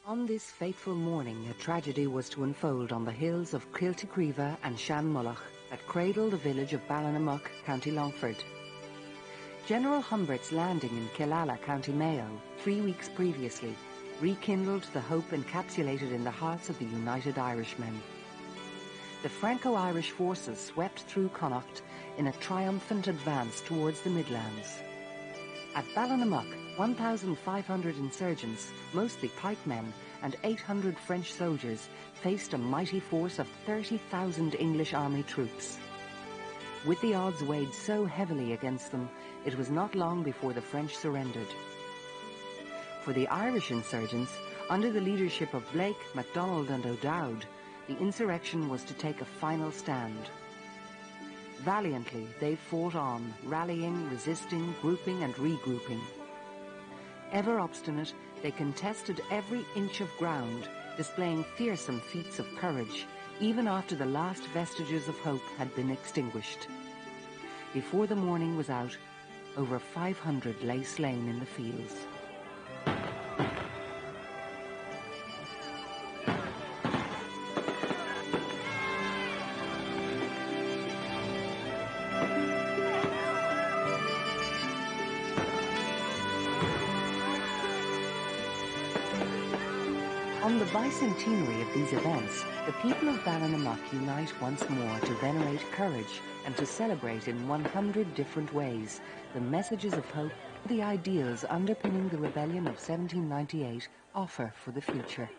On this fateful morning, a tragedy was to unfold on the hills of Kiltacreva and Shanmullagh that cradle the village of Ballinamuck, County Longford. General Humbert's landing in Killala, County Mayo, 3 weeks previously, rekindled the hope encapsulated in the hearts of the United Irishmen. The Franco-Irish forces swept through Connacht in a triumphant advance towards the Midlands. At Ballinamuck, 1,500 insurgents, mostly pikemen, and 800 French soldiers faced a mighty force of 30,000 English army troops. With the odds weighed so heavily against them, it was not long before the French surrendered. For the Irish insurgents, under the leadership of Blake, MacDonald and O'Dowd, the insurrection was to take a final stand. Valiantly, they fought on, rallying, resisting, grouping and regrouping. Ever obstinate, they contested every inch of ground, displaying fearsome feats of courage, even after the last vestiges of hope had been extinguished. Before the morning was out, over 500 lay slain in the fields. On the bicentenary of these events, the people of Ballinamuck unite once more to venerate courage and to celebrate in 100 different ways the messages of hope the ideals underpinning the rebellion of 1798 offer for the future.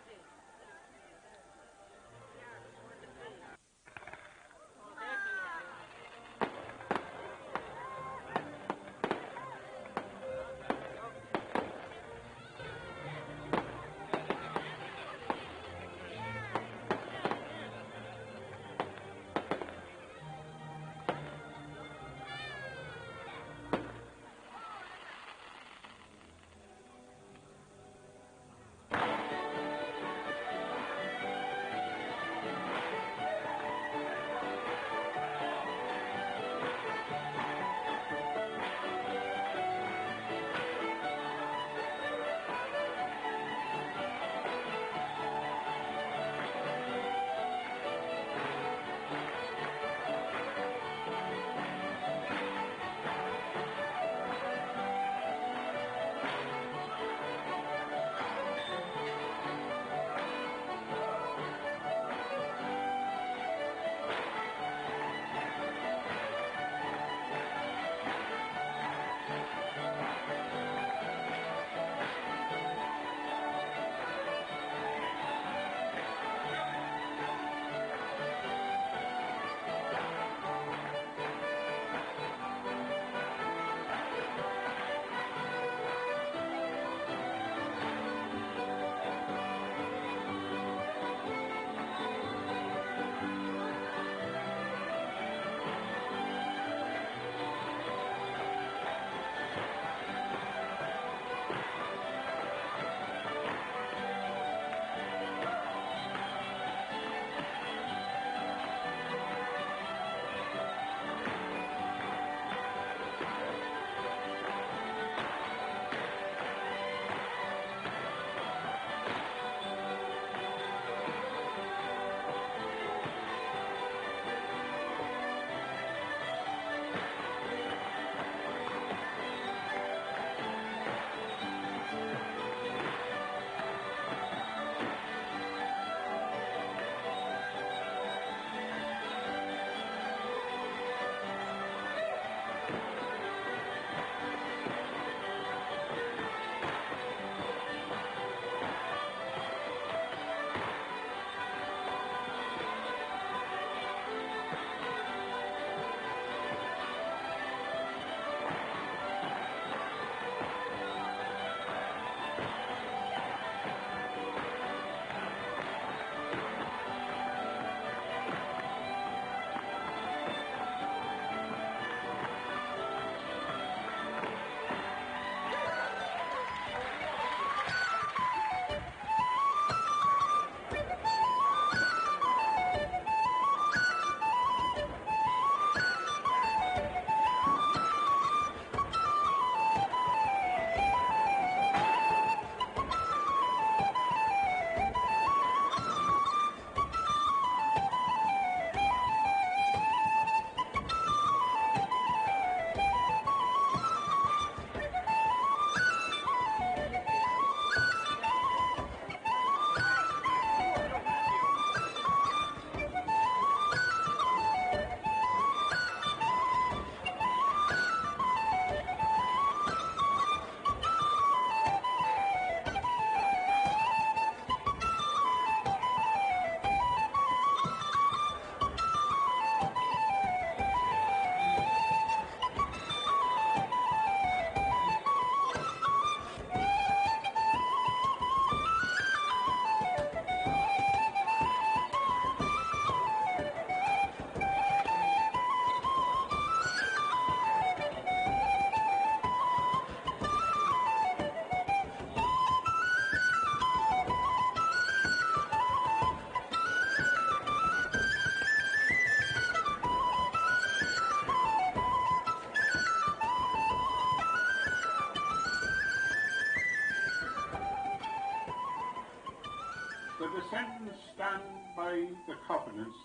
descendants stand by the covenants,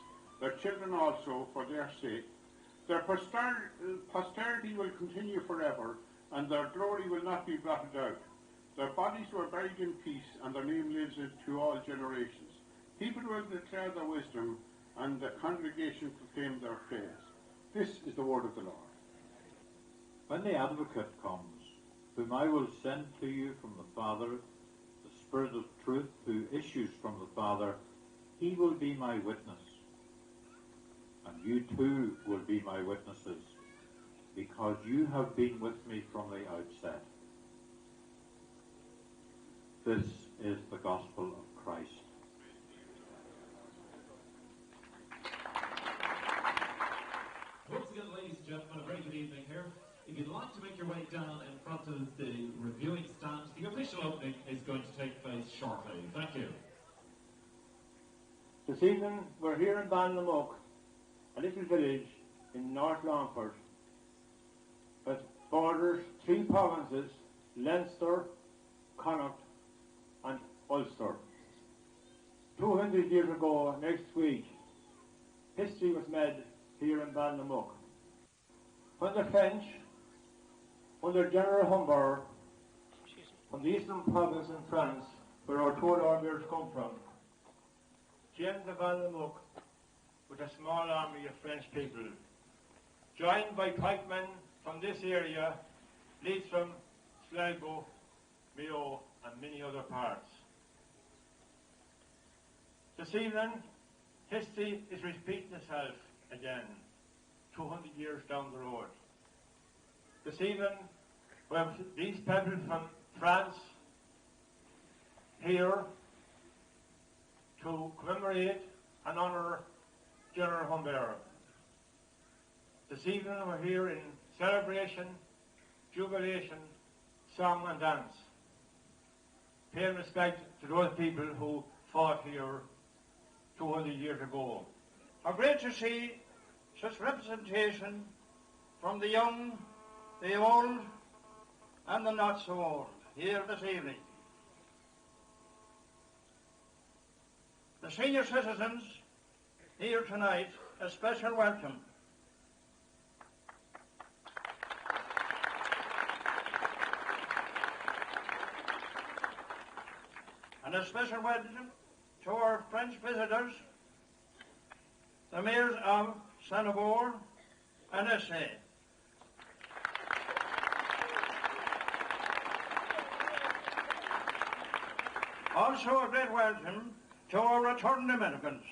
their children also, for their sake. Their posterity will continue forever, and their glory will not be blotted out. Their bodies were buried in peace, and their name lives into all generations. People will declare their wisdom, and the congregation proclaim their praise. This is the word of the Lord. When the Advocate comes, whom I will send to you from the Father, the Spirit of truth, who issues from the Father, he will be my witness. And you too will be my witnesses, because you have been with me from the outset. This is the gospel of Christ. Once again, ladies and gentlemen, a very good evening here. If you'd like to make your way down in front of the reviewing stand, the official opening is going to take place shortly. Thank you. This evening we're here in Ballinamuck, a little village in North Longford that borders three provinces, Leinster, Connacht and Ulster. 200 years ago next week, history was made here in Ballinamuck. When the French, under General Humbert, from the eastern province in France, where our two armies come from, came to Ballinamuck with a small army of French people, joined by pikemen from this area, Leitrim, Sligo, Mayo and many other parts. This evening, history is repeating itself again, 200 years down the road. This evening, we have these people from France here to commemorate and honour General Humbert. This evening we're here in celebration, jubilation, song and dance, paying respect to those people who fought here 200 years ago. How great to see such representation from the young, the old and the not so old here this evening. The senior citizens here tonight, a special welcome. And a special welcome to our French visitors, the mayors of Sanabor and Essay. Also a great welcome to our returning Americans.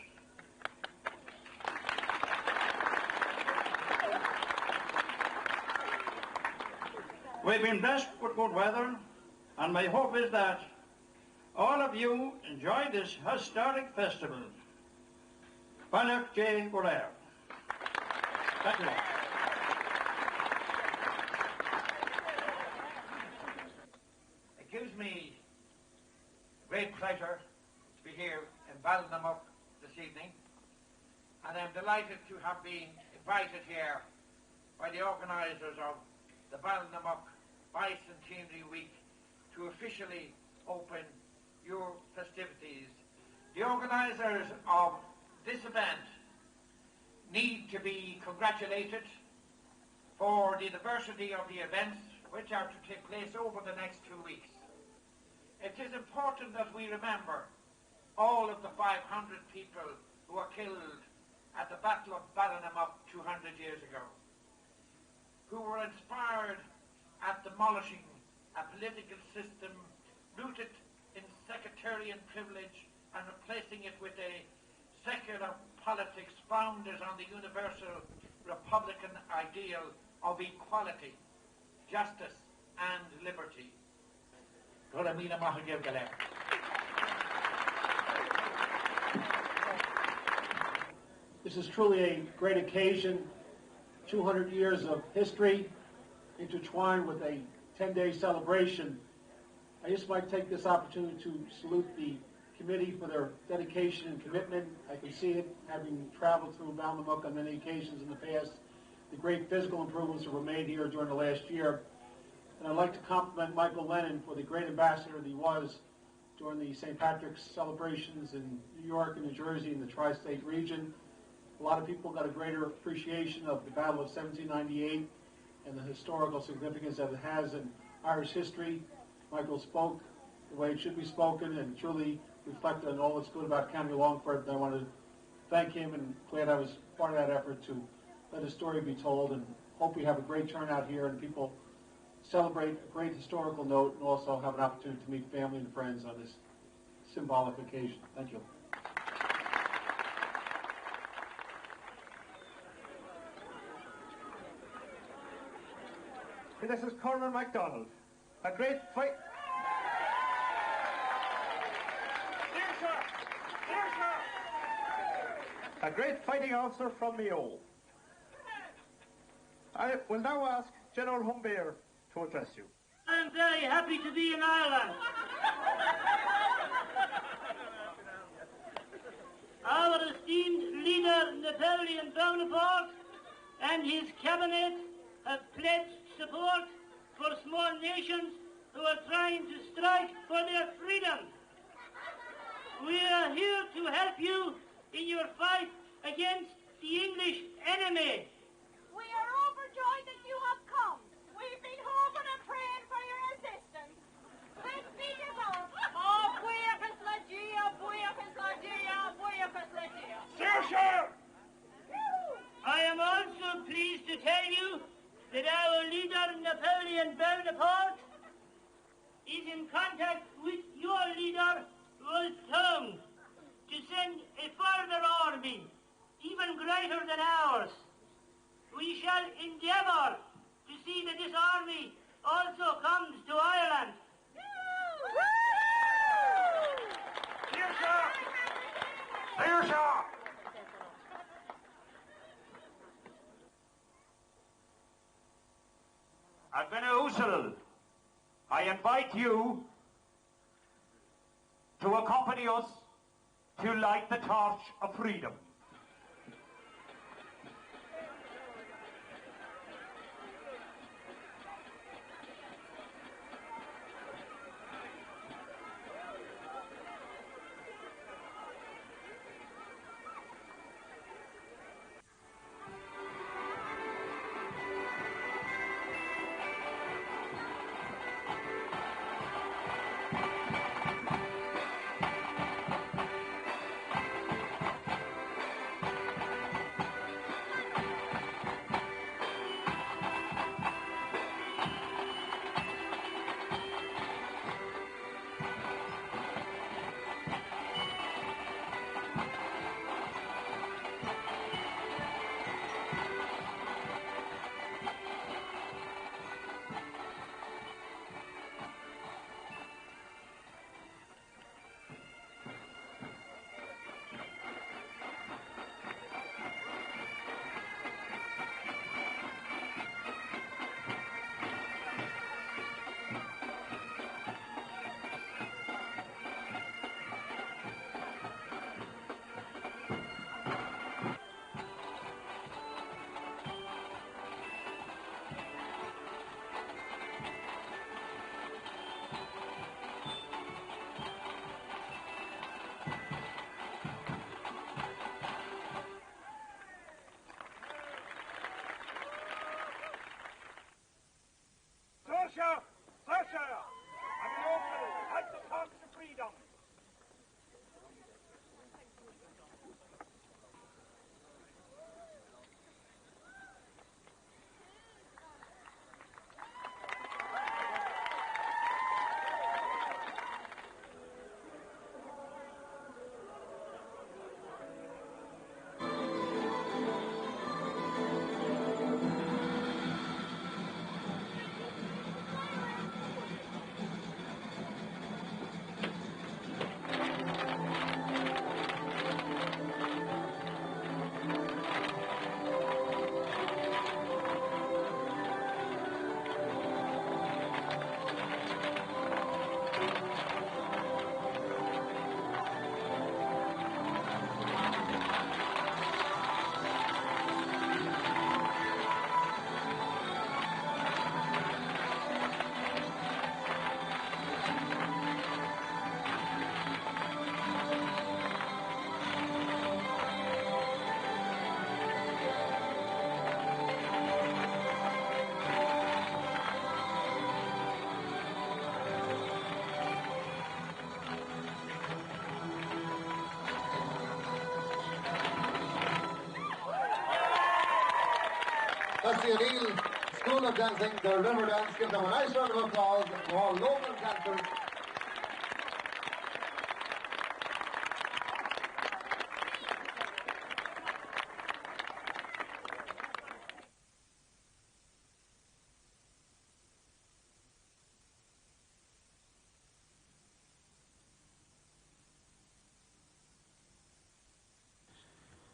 We've been blessed with good weather, and my hope is that all of you enjoy this historic festival. Banach J. Gorer. Thank you. It gives me great pleasure to be here in Ballinamuck this evening, and I'm delighted to have been invited here by the organisers of the Ballinamuck Bicentennial Week to officially open your festivities. The organisers of this event need to be congratulated for the diversity of the events which are to take place over the next 2 weeks. It is important that we remember all of the 500 people who were killed at the Battle of Ballinamuck 200 years ago, who were inspired at demolishing a political system rooted in sectarian privilege and replacing it with a secular politics founded on the universal republican ideal of equality, justice and liberty. This is truly a great occasion, 200 years of history intertwined with a 10-day celebration. I just might take this opportunity to salute the committee for their dedication and commitment. I can see it, having traveled through Ballinamuck on many occasions in the past, the great physical improvements that were made here during the last year. And I'd like to compliment Michael Lennon for the great ambassador that he was during the St. Patrick's celebrations in New York and New Jersey and the tri-state region. A lot of people got a greater appreciation of the Battle of 1798 and the historical significance that it has in Irish history. Michael spoke the way it should be spoken and truly reflected on all that's good about County Longford. And I want to thank him and glad I was part of that effort to let his story be told, and hope we have a great turnout here and people celebrate a great historical note and also have an opportunity to meet family and friends on this symbolic occasion. Thank you. This is Cormac MacDonald, a great fight. A great fighting officer from Mayo. I will now ask General Humbert to address you. I'm very happy to be in Ireland. Our esteemed leader, Napoleon Bonaparte, and his cabinet have pledged support for small nations who are trying to strike for their freedom. We are here to help you in your fight against the English enemy. We are overjoyed that you have come. We've been hoping and praying for your assistance. Let's be your own. Oh, buíochas le dia, buíochas le dia, buíochas le dia. Sir! I am also pleased to tell you that our leader, Napoleon Bonaparte, is in contact with your leader, Roltong, to send a further army, even greater than ours. We shall endeavour to see that this army also comes to Ireland. Here, sir! Here, sir! Advena I invite you to accompany us to light the torch of freedom. Lucy O'Neill School of Dancing, the River Dance. Give them a nice round of applause to all local dancers.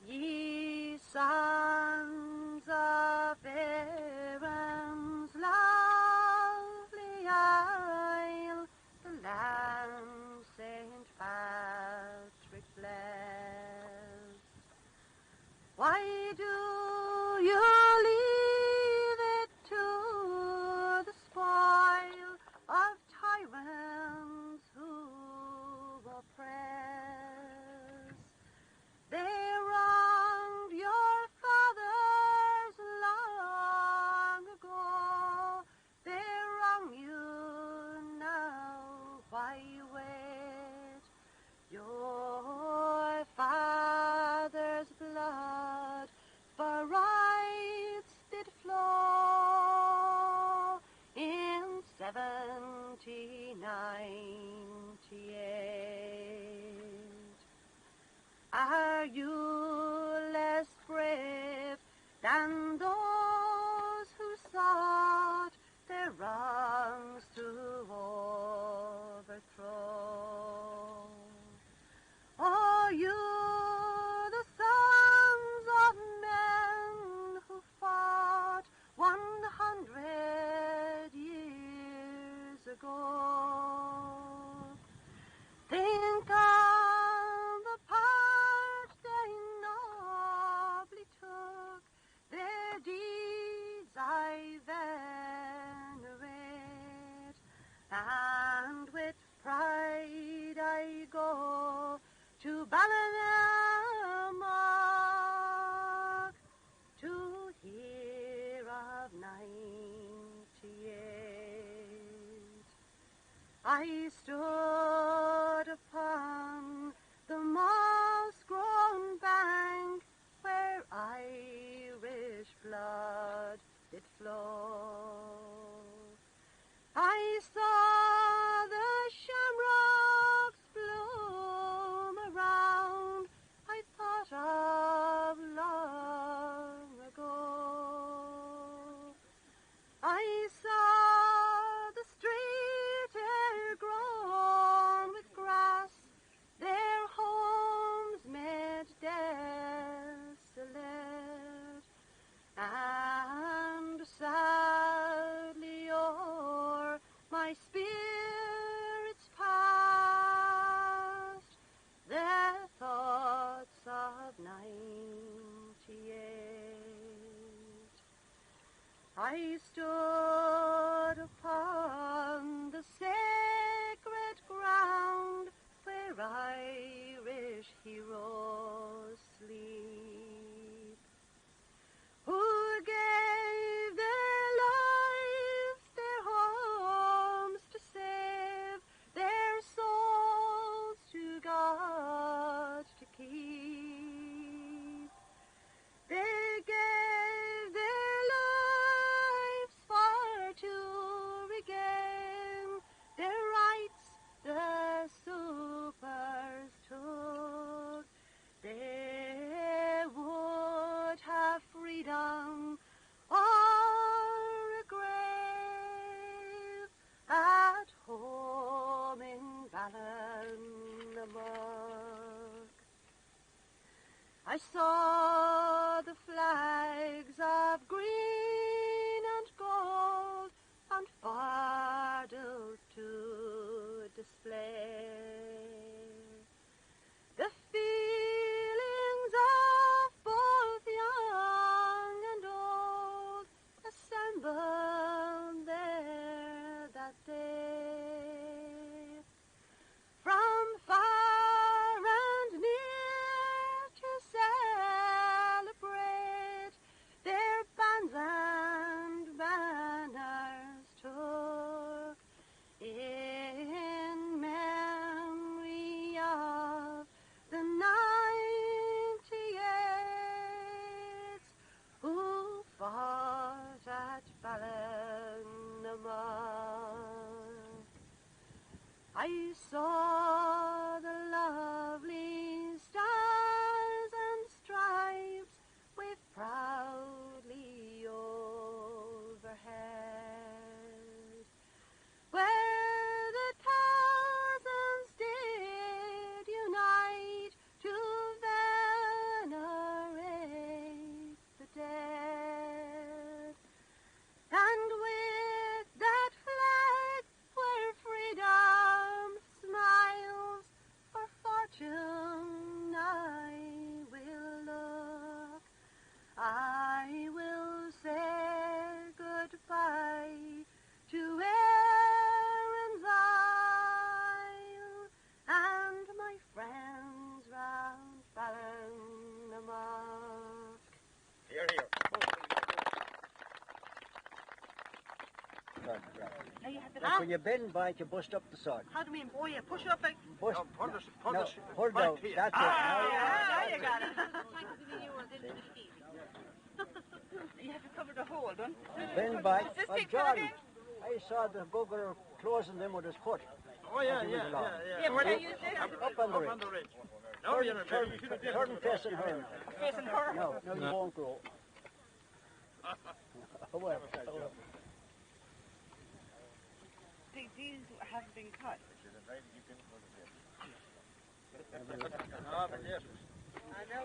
Ye sons of Erin's lovely isle, the land Saint Patrick bless, why do you leave it to the spoil of tyrants who oppress? They wronged your fathers long ago. They wrong you now. Why wait? Your father's blood for rights did flow in 1798. Are you less brave than those who sought their wrongs to overthrow? Oh, you, the sons of men who fought 100 years ago, think on the part they nobly took. Their deeds I venerate, and with pride I go to Ballinamuck to hear of 98. I stood upon the moss-grown bank where Irish blood did flow. I saw the shamrocks bloom around. I thought of long ago. I saw the street air grown with grass, their homes made desolate, and sadly o'er my spirits passed their thoughts of 98. I stood upon the sacred ground where Irish heroes sleep, who gave their lives, their homes to save, their souls to God to keep. They gave their lives for to regain their rights the supers took. They would have freedom or a grave at home in Ballinamuck. I saw the flags of green and gold and fardels to display. The feelings of both young and old assembled there that day. From far and near to I saw the lovely stars and stripes wave proudly overhead, where the thousands did unite to venerate the dead. And with that flag where freedom smiles for fortune I will look, I will say goodbye to Erin's Isle and my friends round Ballinamuck. Here, here. That's when you bend by it, you bust up the side. How do you mean, boy? You push it up like... Bust. No, pull no, this pull down. back to you. That's it. Now you got it. You have to cover the hole, don't you? Bend by. Is this Oh, big John, again? I saw the bugger closing them with his foot. Oh, yeah, As he yeah, went along. Yeah, where they use this? Up on the ridge. No, you're not. Turn facing her. Facing her. No, you won't grow. Well, These haven't been cut. No, but yes. I know.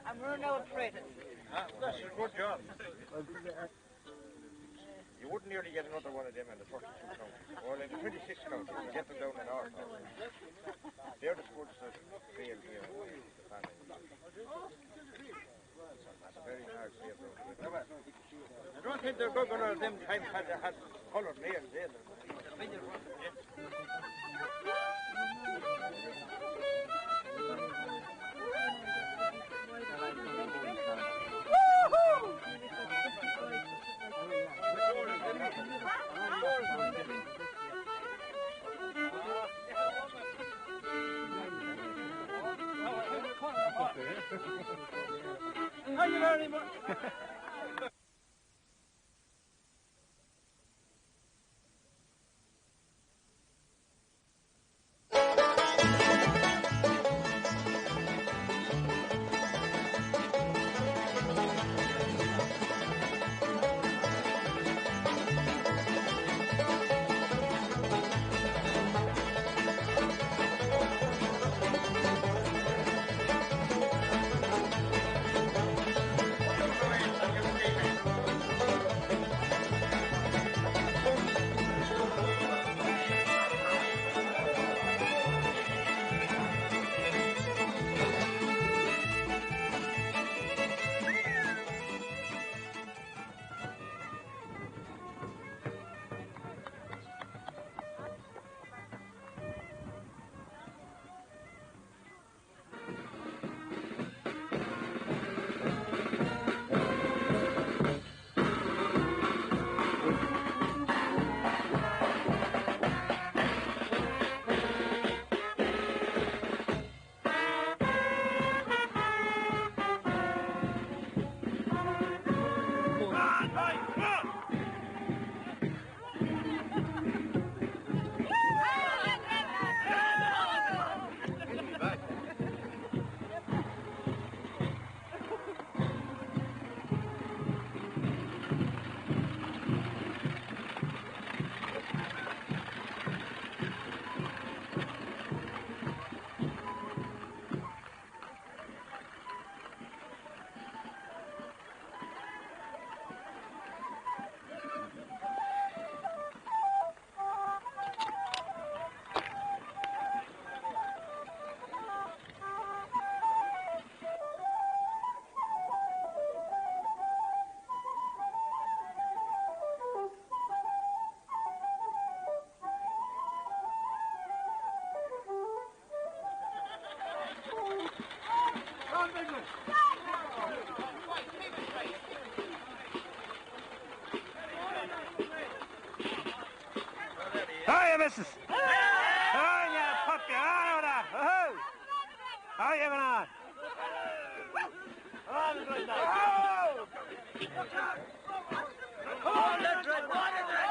I'm running out of credit. That's a good job. You wouldn't nearly get another one of them in the 32 counties. Or in the 26 counties, you get them down in our county. They're the schools that fail here. That's very hard to say about. I don't think they're good one of them times had coloured nails either. Thank you very much. Hiya, missus. Hiya, puppy. Oh, How are you going on? Come on, good night. Come on, let's run. Come on, let's run.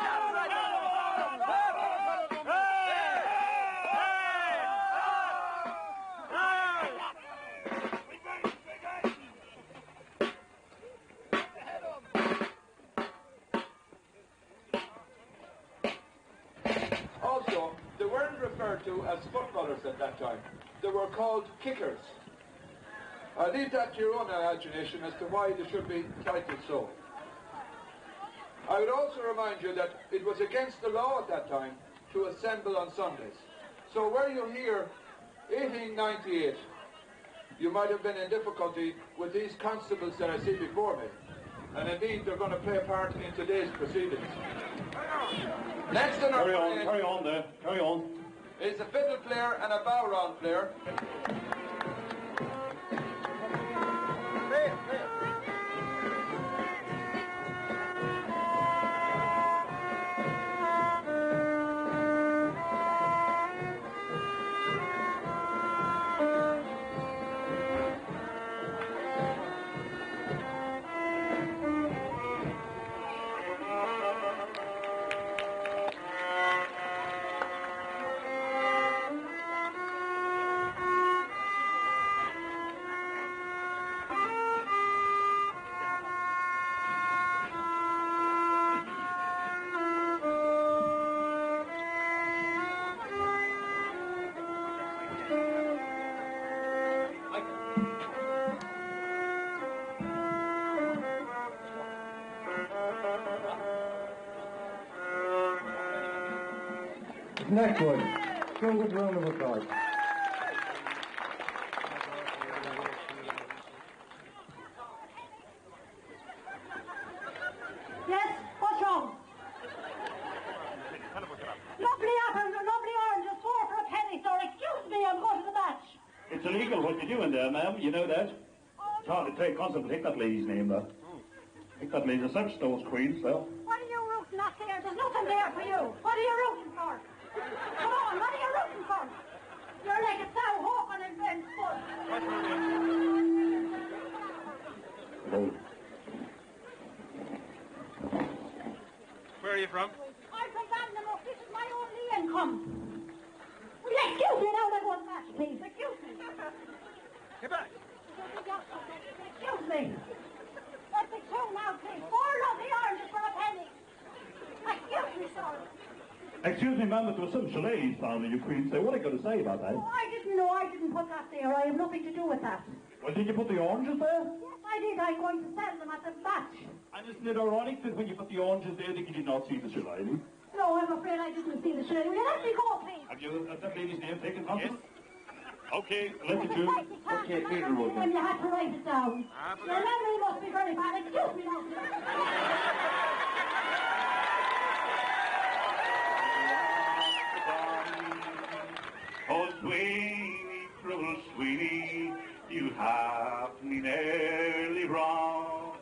Also, they weren't referred to as footballers at that time. They were called kickers. I'll leave that to your own imagination as to why they should be titled so. I would also remind you that it was against the law at that time to assemble on Sundays. So were you here 1898, you might have been in difficulty with these constables that I see before me. And indeed, they're going to play a part in today's proceedings. Next on our carry on there, carry on. Is a fiddle player and a bowron player. Next one. Show a good round of applause. Yes? What's wrong? Lovely apples or lovely oranges, 4 for a penny, sir. Excuse me, I'm going to the match. It's illegal what you're doing there, ma'am. You know that? It's hard to take constable. Take that lady's name, though. Take that lady's a search those queens, though. What are you rooting at there? There's nothing there for you. What are you rooting for? Come on, what are you rooting for? You're like a sow hawking and foot. Where are you from? I'm from Ballinamuck. This is my only income. Will you excuse me now? I want match, please. Excuse me. Get back. Excuse me. Let's be two now, please. 4 lovely oranges for a penny. Excuse me, sir. Excuse me, ma'am, but there was some shillelagh found in your queens there. What are you going to say about that? Oh, I didn't know. I didn't put that there. I have nothing to do with that. Well, did you put the oranges there? Yes, I did. I'm going to sell them at the match. And isn't it ironic that when you put the oranges there, that you did not see the shillelagh? No, I'm afraid I didn't see the shilling. Will you let me go, please? Have you that lady's name taken, constable? Yes. Okay, let you do. Okay, Peter will When you had to write it down. Your memory must be very bad. Excuse me now, please. Oh, Sweeney, cruel Sweeney, you have me nearly wrong.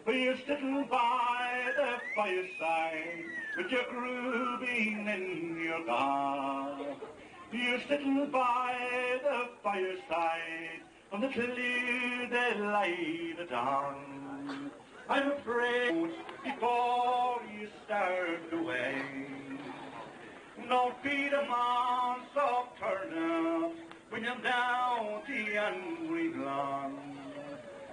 For you're sitting by the fireside with your grooving in your gown. You're sitting by the fireside until they light it on. I'm afraid before you start away, don't feed a man soft turnips when you're down the hungry lawn.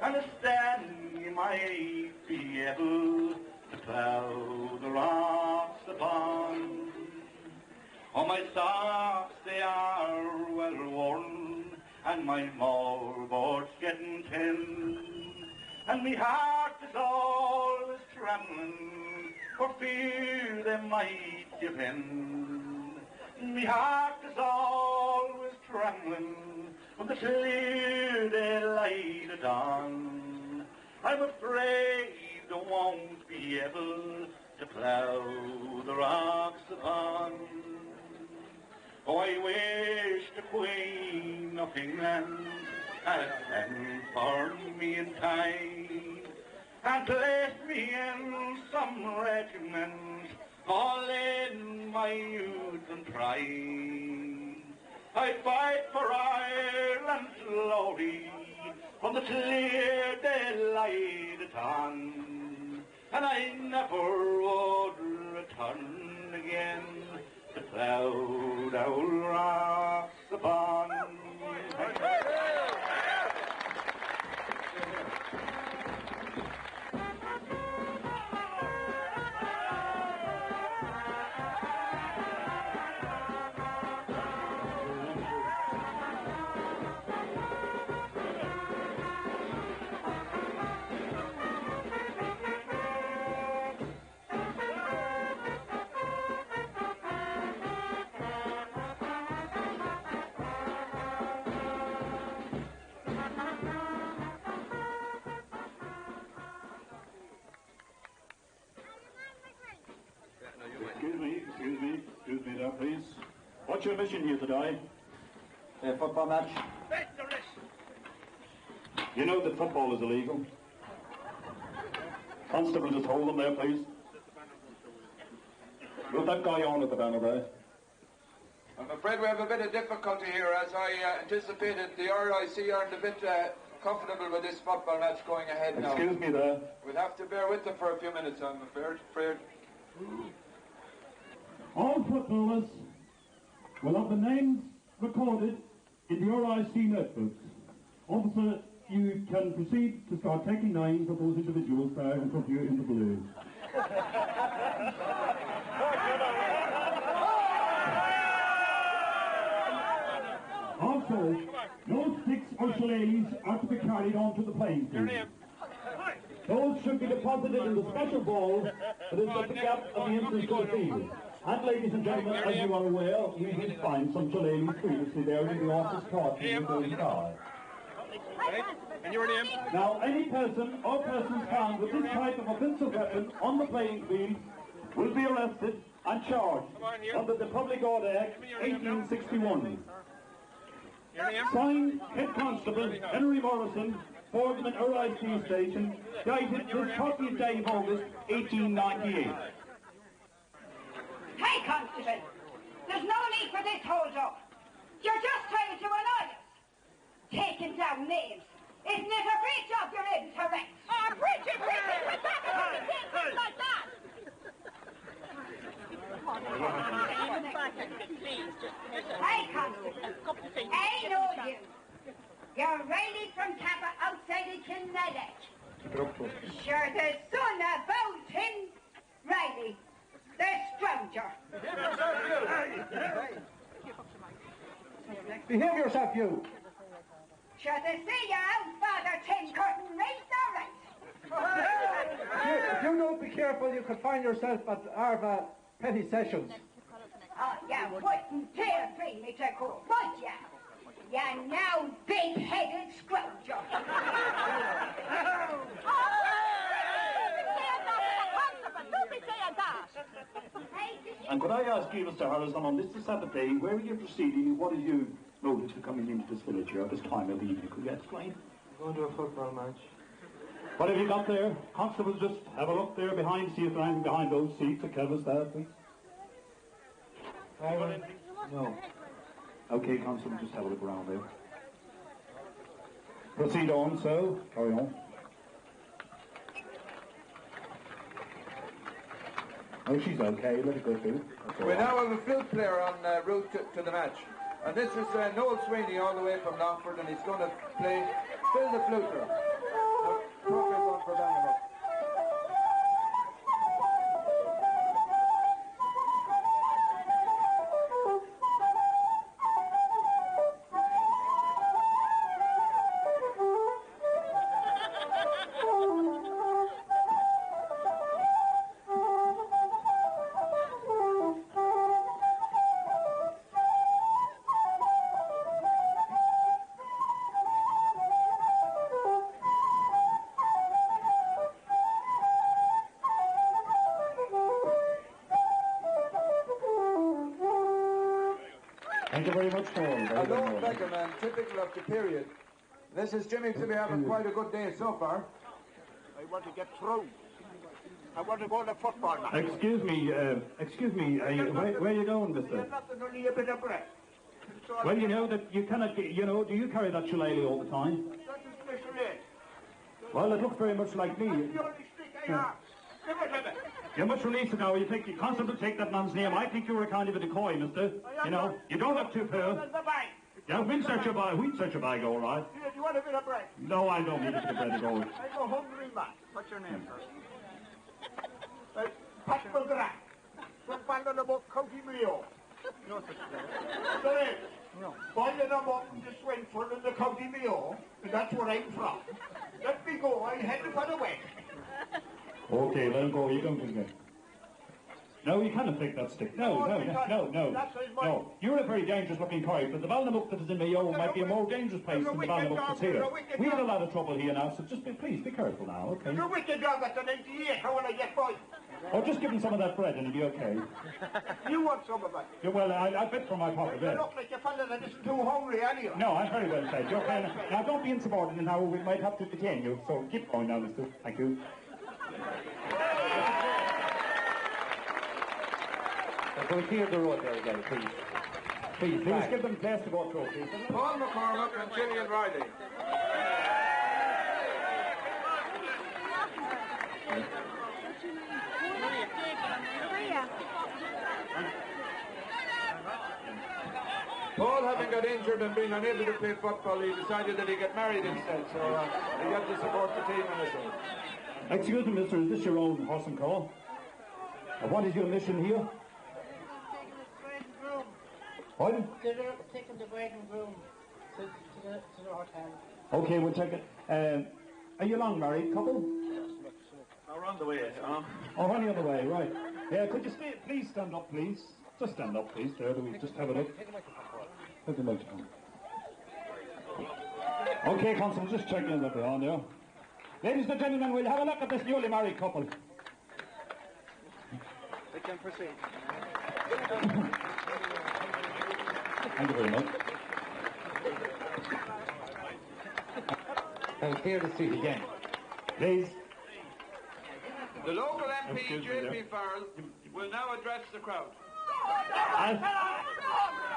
Understand you might be able to plough the rocks upon. Oh, my socks, they are well worn, and my moorboard's getting thin, and me heart is always trembling for fear they might give in. Me heart is always trembling when the clear they light it on. I'm afraid I won't be able to plough the rocks upon. Oh, I wish the Queen of England had sent for me in time and placed me in some regiment, all in my youth and pride. I'd fight for Ireland's glory from the clear daylight at on, and I never would return again. The cloud I will rise upon. Excuse me there, please. What's your mission here today? A football match. You know that football is illegal. Constable, just hold them there, please. Move that guy on at the banner there. I'm afraid we have a bit of difficulty here, as I anticipated. The RIC aren't a bit comfortable with this football match going ahead now. Excuse me there. We'll have to bear with them for a few minutes, I'm afraid. All footballers will have the names recorded in the RIC notebooks. Officer, you can proceed to start taking names of those individuals there in front of you in the blue. Also, no sticks or shillelaghs are to be carried onto the playing field. Those should be deposited in the special ball that is at the gap of the entrance to the field. And ladies and gentlemen, as you are aware, we did find some shillelaghs previously there in the office caught in the car. And your name? Now, any person or persons found with this type of offensive weapon on the playing field will be arrested and charged under the Public Order Act 1861. Signed, Head Constable Henry Morrison, Boardman RIC Station, dated this 30th day of August, 1898. Hey, Constable, there's no need for this hold-up. You're just trying to annoy us. Taking down names. Isn't it a great job you're able to wreck? Oh, Bridget, we're back on things like that. Hey, Constable, I know you. You're Riley from Kappa outside of Kinnadeck. Sure, the son of Bolton, Riley, the stranger. Behave yourself, you. Sure, to see you out, Father Tin Curtain, raised all right. If you don't be careful, you could find yourself at Arva Petty Sessions. Oh, you wouldn't dare bring me to court, would ya? You now big-headed scrounger. Don't be saying that. And could I ask you, Mr. Harrison, on this Saturday, where are you proceeding? What are you noted for coming into this village here at this time of the evening? Could you explain? We're going to a football match. What have you got there? Constable, just have a look there behind, see if there's anything behind those seats that covers there, please. No. Okay, Constable, just have a look around there. Proceed on, so carry on. Oh, she's okay, let it go through. We now have a flute player on route to the match. And this is Noel Sweeney all the way from Longford, and he's going to play Phil the Fluter. Trophy one for Ballinamuck. Thank you very much, Paul. A lone beggar man, typical of the period. This is Jimmy to be having quite a good day so far. I want to get through. I want to go to football match. Excuse me, where are you going, mister? Nothing, only a bit of breath. Well, you know that you cannot get, you know, do you carry that shillelagh all the time? That is special aid. Well, it looks very much like me. That's the only stick I have. Give it to me. You must release it now. You think you constantly take that man's name. I think you were kind of a decoy, mister. You know, you don't look too fair. Yeah, we'll search your bag, all right. Here, do you want a bit of bread? No, I don't need a bit of bread at all. I'm a hungry man. What's your name, sir? Pat McGrath. From Ballinamuck, County Mayo. No such thing. Sorry. No. Ballinamuck, the Swinford in the County Mayo, and that's where I'm from. Let me go, I'll head for the west. Okay, let him go. You don't forget. No, you cannot take that stick. No. You're a very dangerous-looking coy, but the Ballinamuck that is in Mayo might be a more dangerous place than the Ballinamuck that's here. We have a lot of trouble here now, so just please be careful now, okay? There's a wicked dog at the 98. How will I get by? Oh, just give him some of that bread and it'll be okay. You want some of it? Yeah, well, I bet from my pocket You bread. look like a fella that isn't too hungry, anyway. No, I'm very well fed. You're okay. Now, don't be insubordinate now. We might have to detain you. So keep going now, mister. Thank you. Can we clear the road there again, please? Please give them place to go through, please. Paul McCormack and Gillian Riley. Paul, having got injured and being unable to play football, he decided that he'd get married instead, so he got to support the team in this one. Excuse me, mister, is this your own horse and car? What is your mission here? What? Taking the bride and groom to the hotel. Okay, we'll take it. Are you long married couple? We're on the way. Oh, on the other way, right. Yeah, could you please stand up, please? Just stand up, please. There, do we just have a look? Take the microphone. Okay, Constable, just checking in that they're on there. Ladies and gentlemen, we'll have a look at this newly married couple. They can proceed. Thank you very much. And clear the street again. Please. The local MP, J.P. Farrell, will now address the crowd.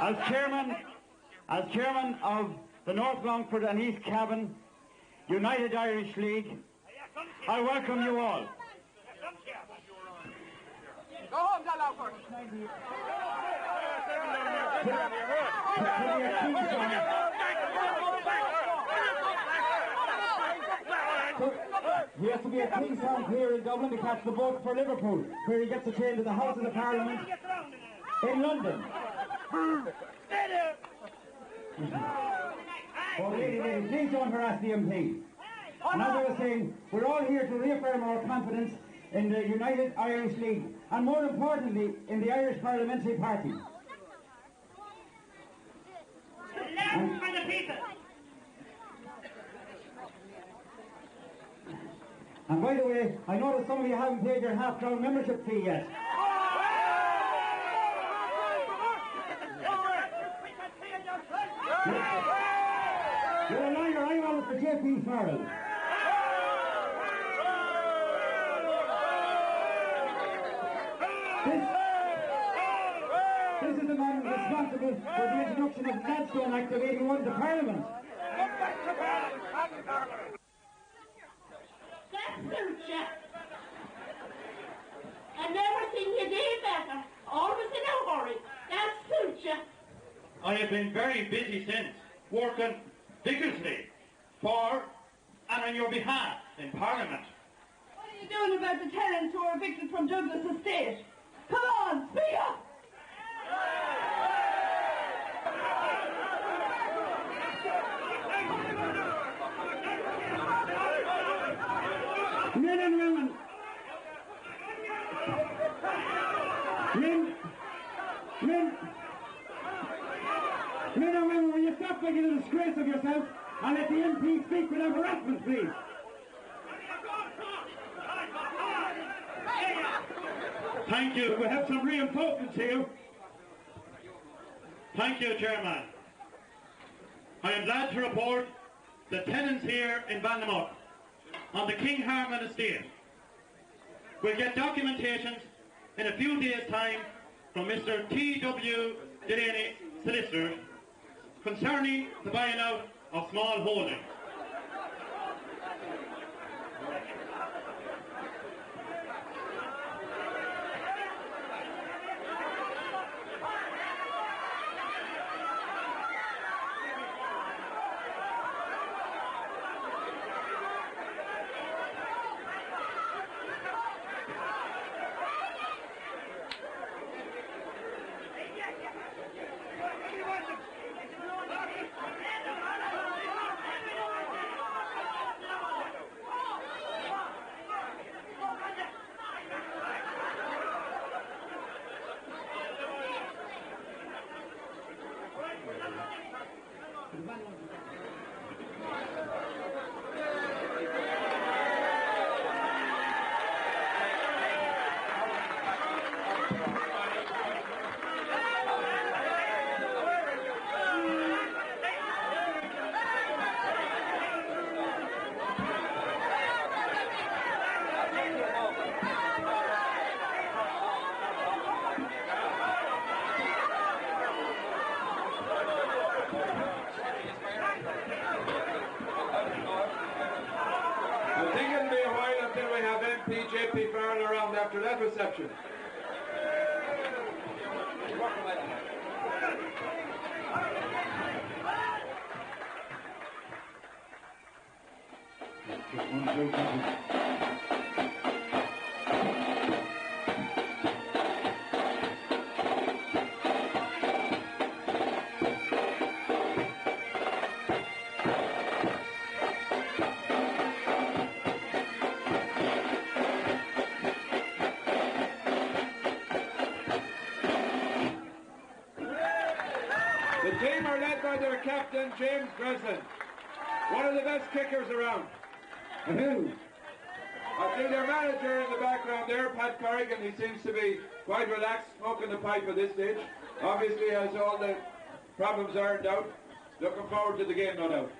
As chairman of the North Longford and East Cavan United Irish League, I welcome you all. Go home, Longford. He has to be a King's Town here in Dublin to catch the boat for Liverpool, where he gets a train to the Houses of Parliament in London. Okay, please don't harass the MP. And as I was saying, we're all here to reaffirm our confidence in the United Irish League, and more importantly, in the Irish Parliamentary Party. Left for the people. And by the way, I notice some of you haven't paid your half-crown membership fee yet. You're a liar, I want it for J.P. Farrell. This is the man responsible for the introduction of the Gladstone Act of 81 to Parliament. That suits you. I never seen you do better. Always in a hurry. That suits you. I have been very busy since, working vigorously for and on your behalf in Parliament. What are you doing about the tenants who are evicted from Douglas Estate? Come on, speak up! Men and women, men and women, will you stop making a disgrace of yourself and let the MP speak without harassment, please? Thank you. We have some reinforcements here. Thank you, Chairman. I am glad to report the tenants here in Ballinamuck on the King Harman estate will get documentations in a few days' time from Mr. T.W. Delaney, solicitor, concerning the buying out of small holdings. I think it'll be a while until we have MP JP Farrell around after that reception. The team are led by their captain, James Breslin, one of the best kickers around. I see their manager in the background there, Pat Corrigan. He seems to be quite relaxed, smoking the pipe at this stage. Obviously has all the problems ironed out. Looking forward to the game, no doubt.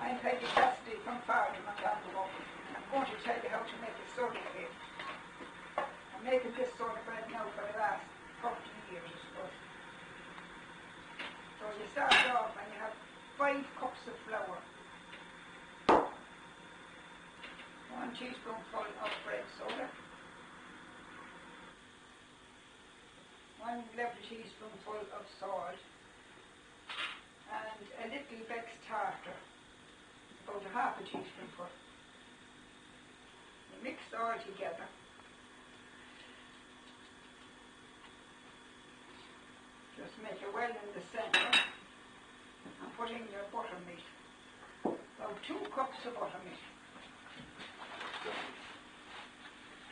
I'm Peggy Cassidy from Farnham and Ballinamuck. I'm going to tell you how to make a soda cake. I'm making this sort of bread now for the last 40 years, I suppose. So you start off and you have 5 cups of flour, 1 teaspoonful of bread soda, 1 level teaspoonful of salt, and a little Beck's tartar, about a half a teaspoonful. You mix it all together. Just make a well in the centre and put in your buttermeat. About 2 cups of buttermeat.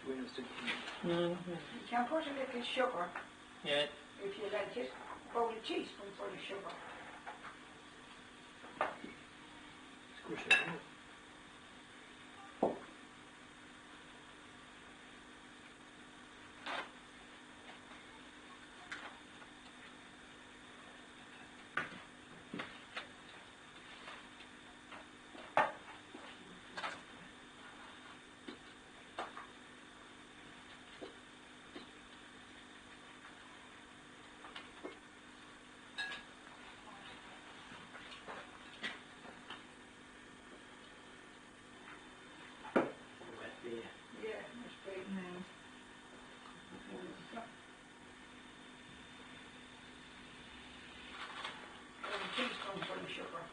You can put a little sugar, if you like it, about a teaspoonful of sugar. Squish it out. Yeah, must be. A teaspoonful of sugar.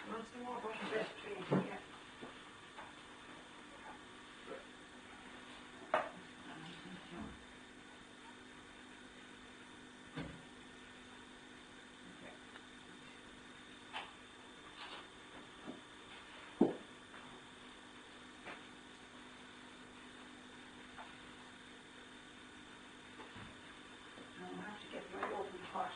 What's the more butter? Yes, please, yeah. Now I have to get my oven hot.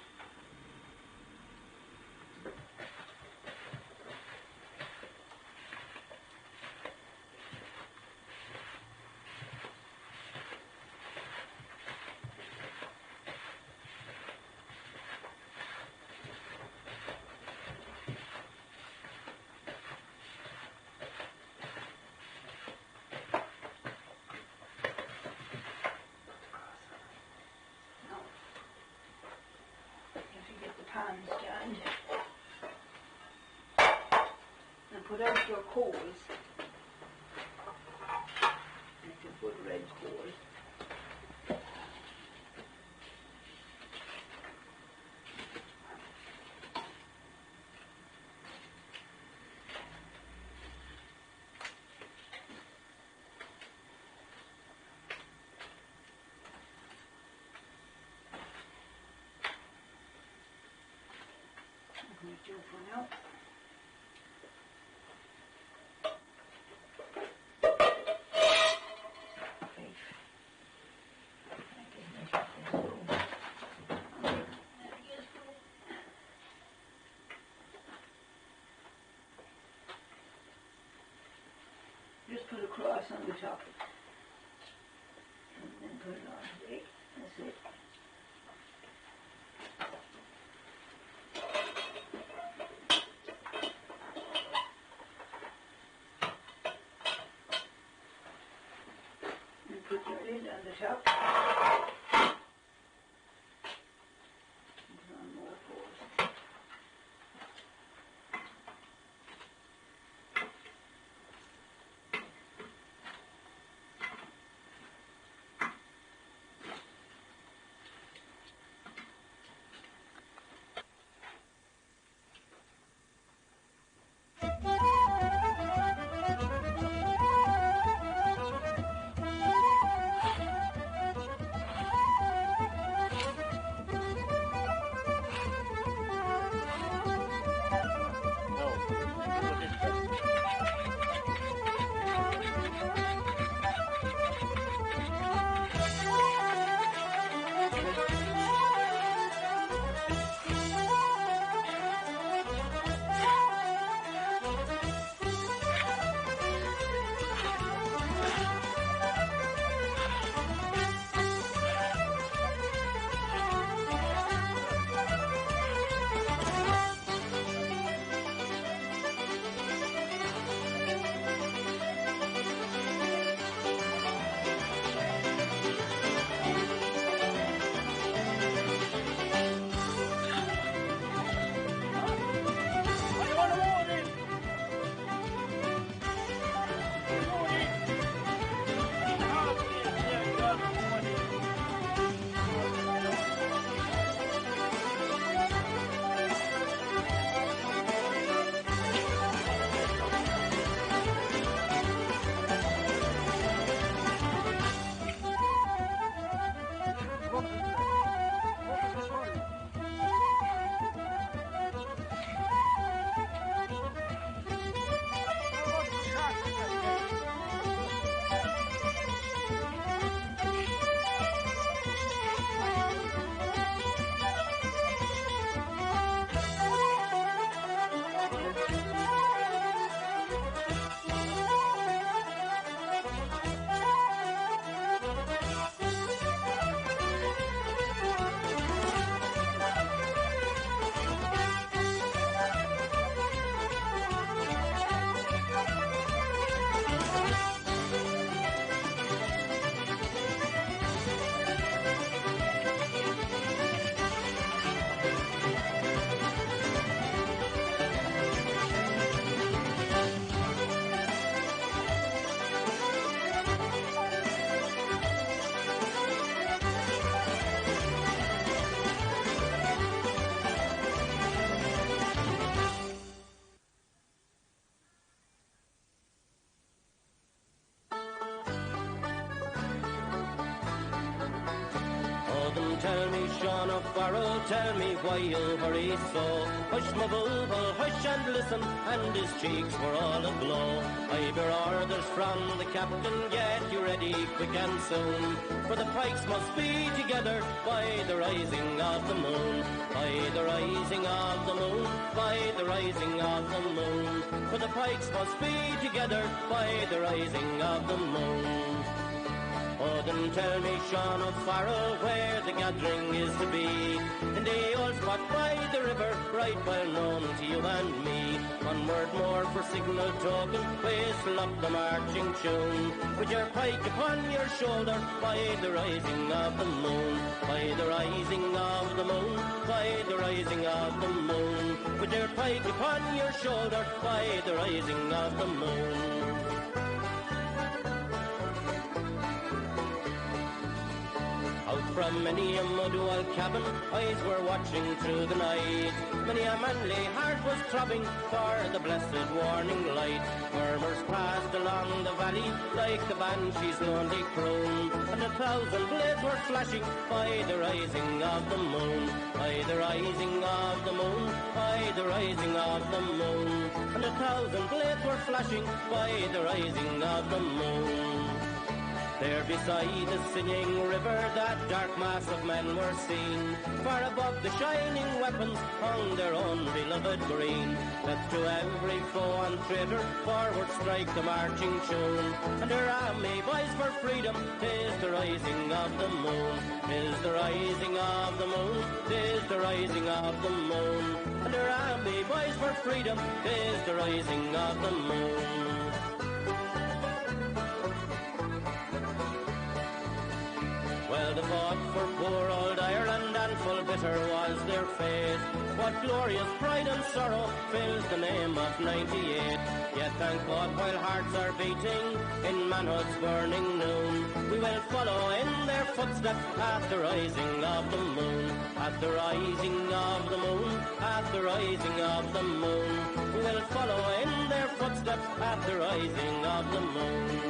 Pan stand and put out your coals, little good red coals. Do for now. Just put a cross on the top and then put it on. Wait, that's it. Put your lid on the top. Put on more coals. of Barrow, tell me why you hurry so. Hush, my bulbul, hush and listen, and his cheeks were all aglow. I bear orders from the captain, get you ready quick and soon. For the pikes must be together by the rising of the moon. By the rising of the moon, by the rising of the moon. For the pikes must be together by the rising of the moon. Oh, then tell me, Sean O'Farrell, where the gathering is to be. In the old spot by the river, right well known to you and me. One word more for signal token, whistle up the marching tune. With your pike upon your shoulder, by the rising of the moon. By the rising of the moon, by the rising of the moon. With your pike upon your shoulder, by the rising of the moon. Out from many a mud-wall cabin, eyes were watching through the night. Many a manly heart was throbbing for the blessed warning light. Murmurs passed along the valley like the banshee's lonely croon, and 1,000 blades were flashing by the rising of the moon. By the rising of the moon, by the rising of the moon, and 1,000 blades were flashing by the rising of the moon. There beside the singing river, that dark mass of men were seen. Far above the shining weapons hung their own beloved green. Let's to every foe and traitor forward strike the marching tune. And their army boys for freedom, 'tis the rising of the moon. 'Tis the rising of the moon, 'tis the rising of the moon. And their army boys for freedom, 'tis the rising of the moon. Well, they fought for poor old Ireland, and full bitter was their fate. What glorious pride and sorrow fills the name of 98. Yet thank God while hearts are beating in manhood's burning noon, we will follow in their footsteps at the rising of the moon. At the rising of the moon, at the rising of the moon, we will follow in their footsteps at the rising of the moon.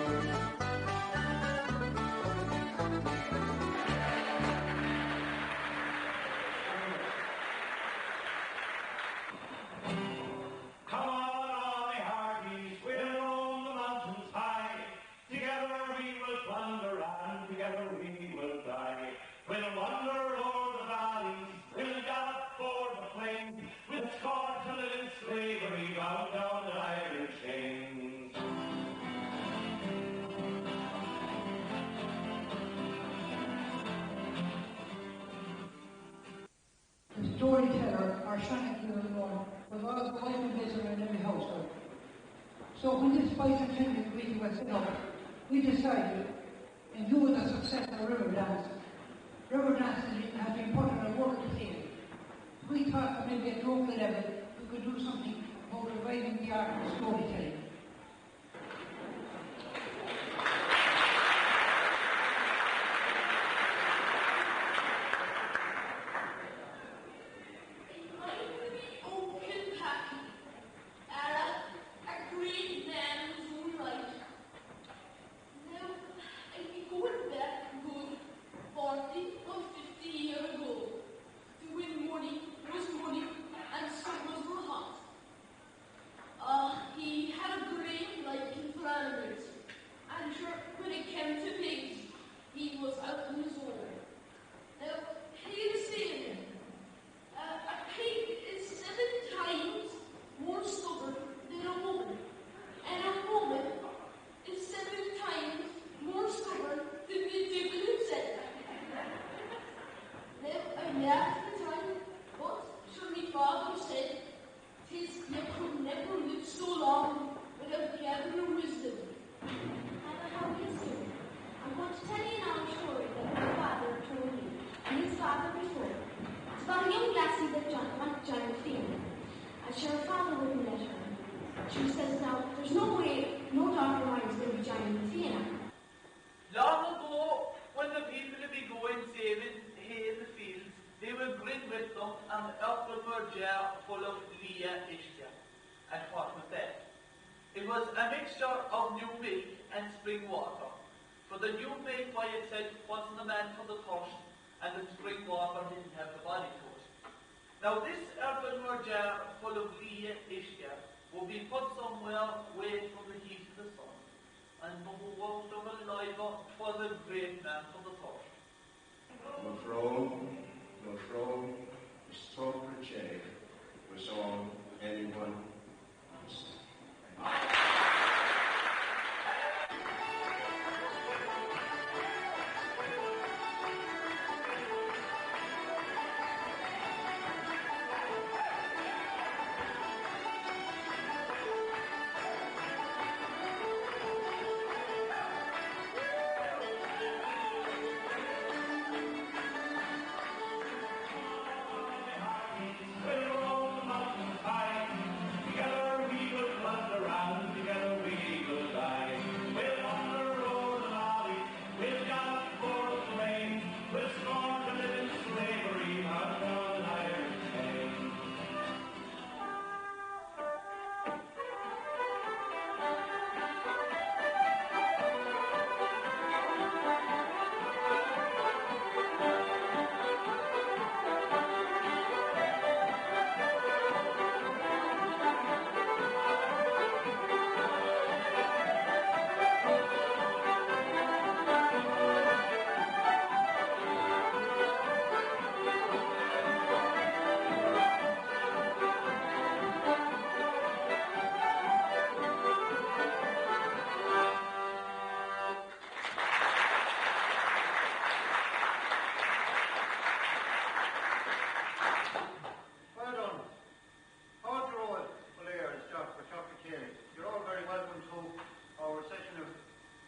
Storyteller, or Shannon Kieran, was always going to visit in every household. So when this bicentennial meeting was set up, we decided, in view of the success of River Dance has been put on a world scale. We thought that maybe at local level we could do something about reviving the art of storytelling. It was a mixture of new milk and spring water. For the new milk, by itself, wasn't the man for the thirst, and the spring water didn't have the who walked on the life was a great man for the thought. Mafro, Stoprache, was all anyone wants.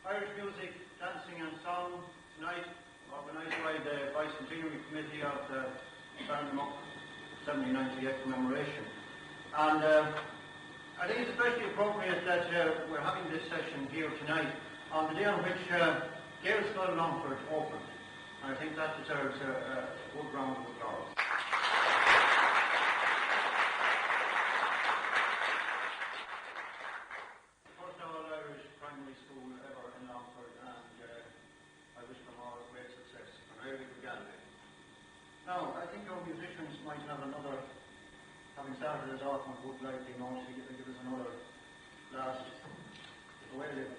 Irish music, dancing and song tonight, organised by the Bicentennial Committee of the Ballinamuck 1798 commemoration. And I think it's especially appropriate that we're having this session here tonight on the day on which Gael's Skull Longford opened. And I think that deserves a good round of applause. Now, I think our musicians might have another, having started us off on a good lively note, give us another last wailing.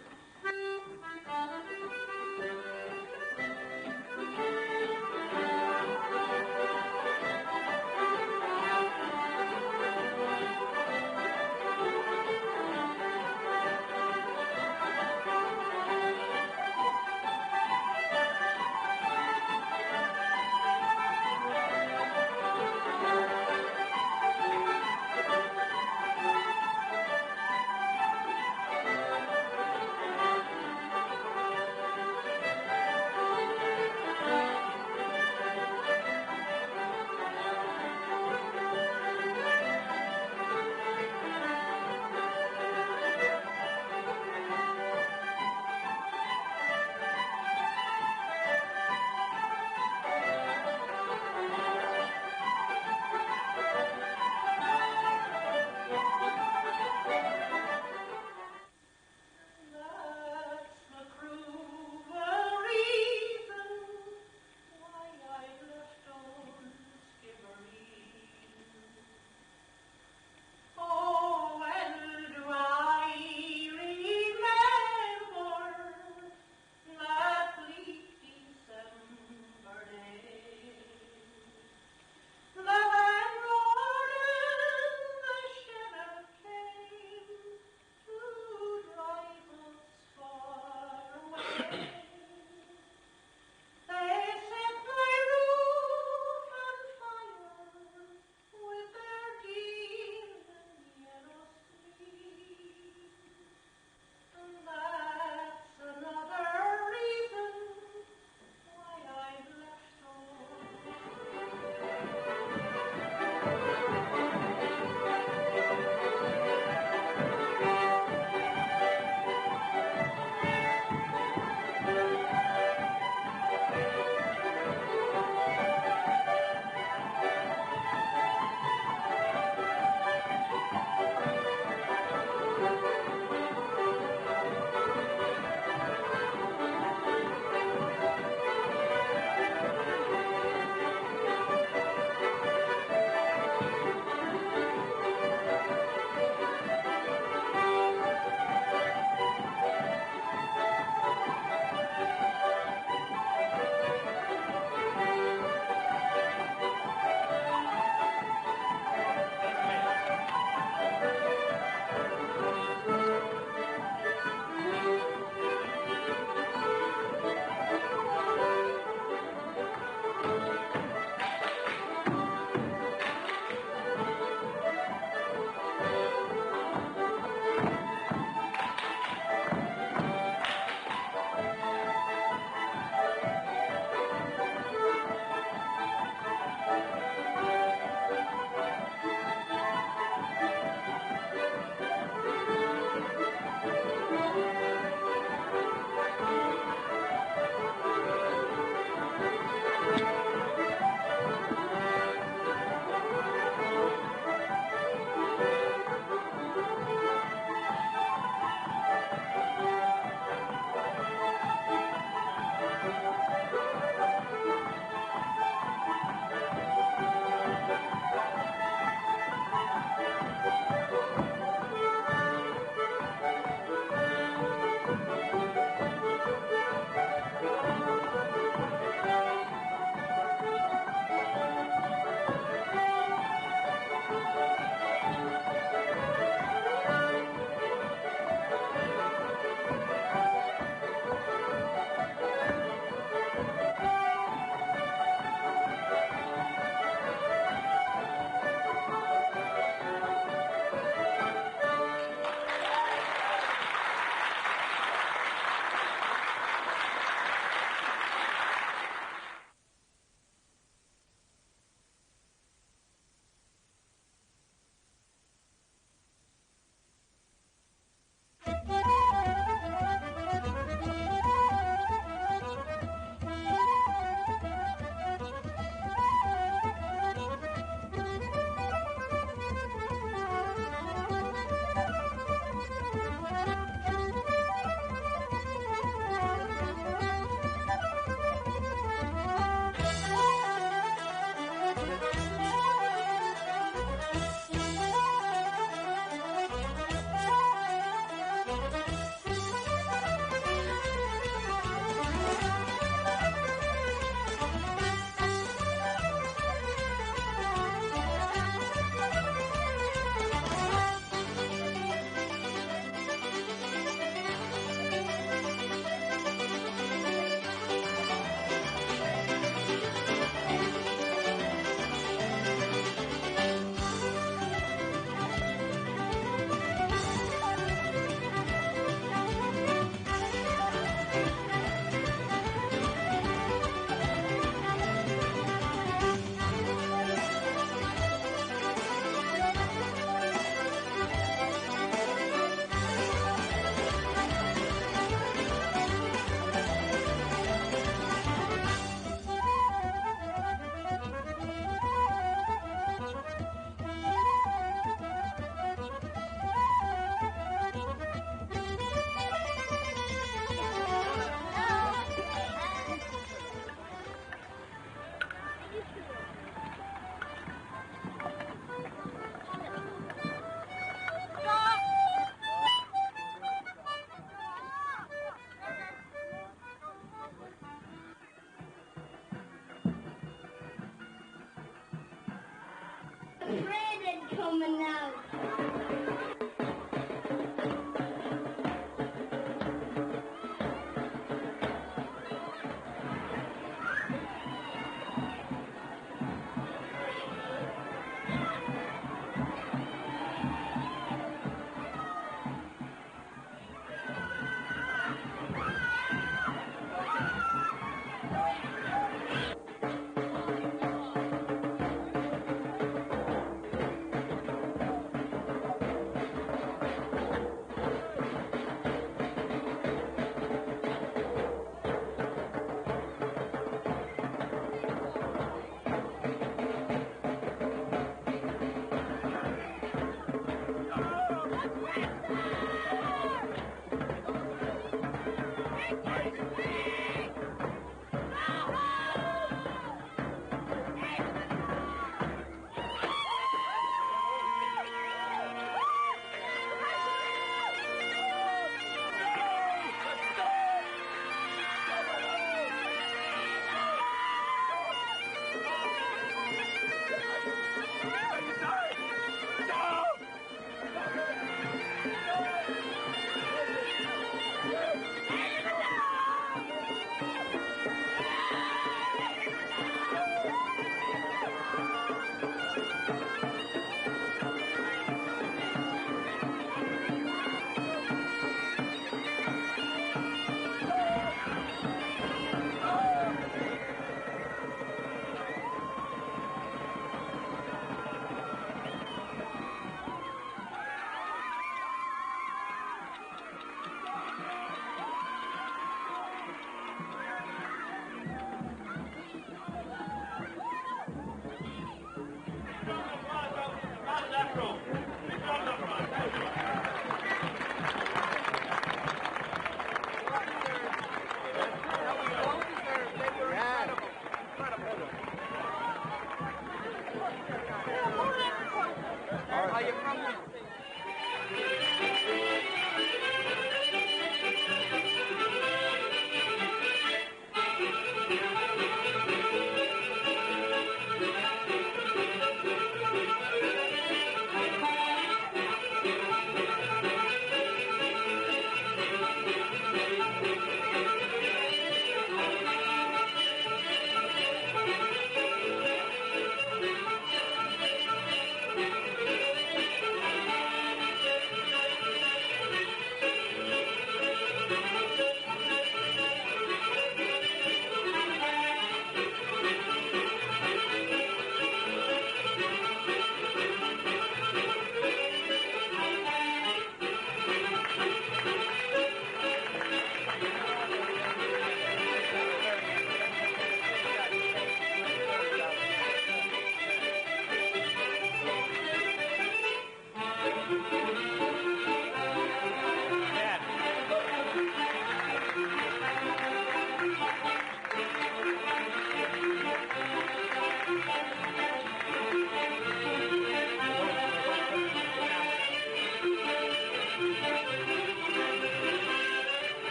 Brandon coming out.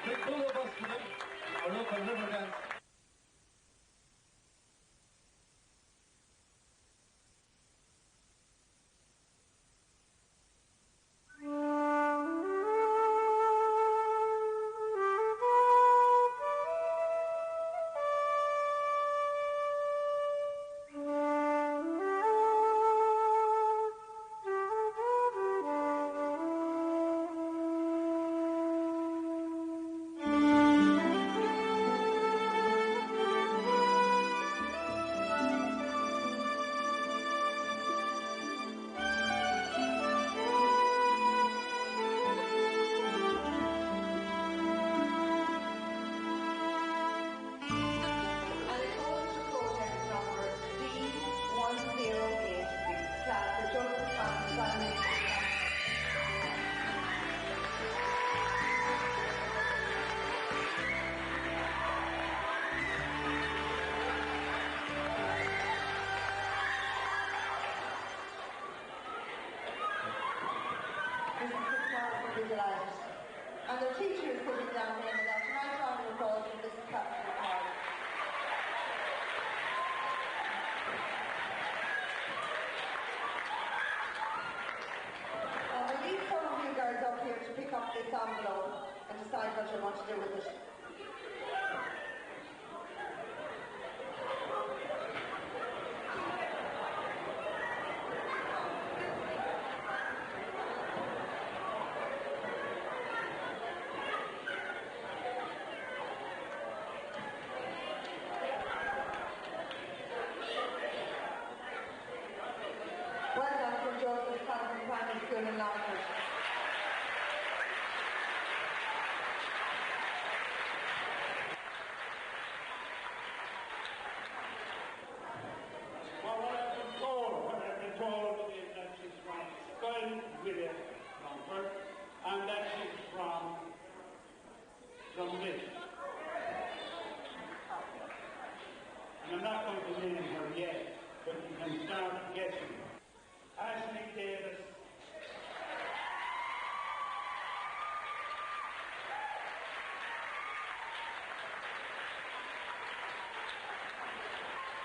Big bull of us today, our local river dance. And the teacher is sitting down here with us. Nice round of applause for Mrs. Captain Carl. We need some of you girls up here to pick up this envelope and decide what you want to do with it. And that she's from this. And I'm not going to name her yet, but you can start guessing. Ashley Davis.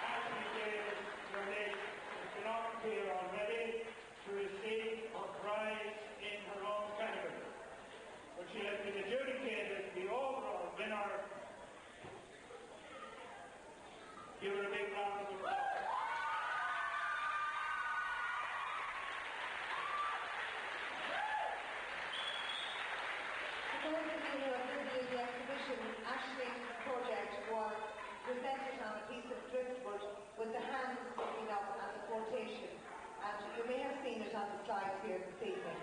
Ashley Davis, your name has been up here already to receive her prize in her own category. But she has been adjudicated the overall winner. Give her a big round of applause. For those of you who have visited the exhibition, Ashley's project was presented on a piece of driftwood with the hands sticking up and the quotation. And you may have seen it on the slides here this evening.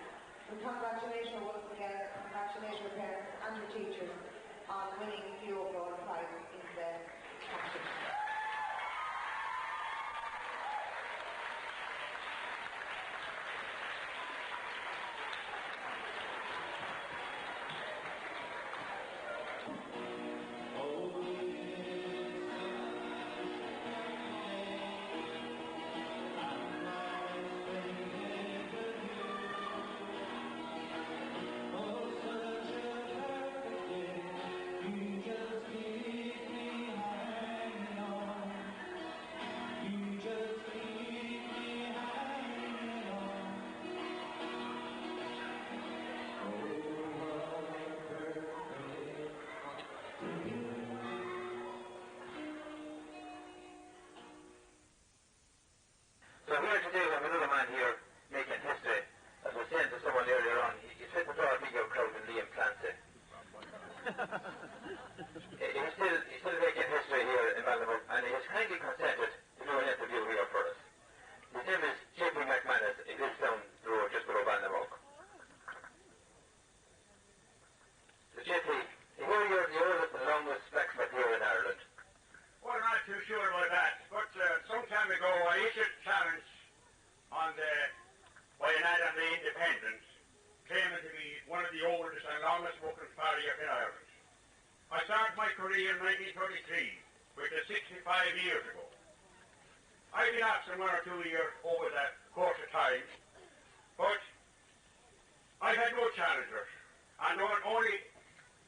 We congratulate her once again, congratulate her parents and her teachers on winning the overall prize in the competition. So here today we have another man here making history. As I was saying to someone earlier on, he's fit to draw a bigger crowd than Liam Clancy. He's still making history here in Ballinamuck, and he has kindly consented to do an interview here for us. His name is J.P. McManus. He lives down the road just below Ballinamuck. So J.P., you're the oldest and longest blacksmith here in Ireland. Well, I'm not too sure about that, but some time ago I issued a challenge by an ad on the Independence, claiming to be one of the oldest and longest working parish in Ireland. I started my career in 1933, which is 65 years ago. I've been absent 1 or 2 years over that course of time, but I've had no challengers, and only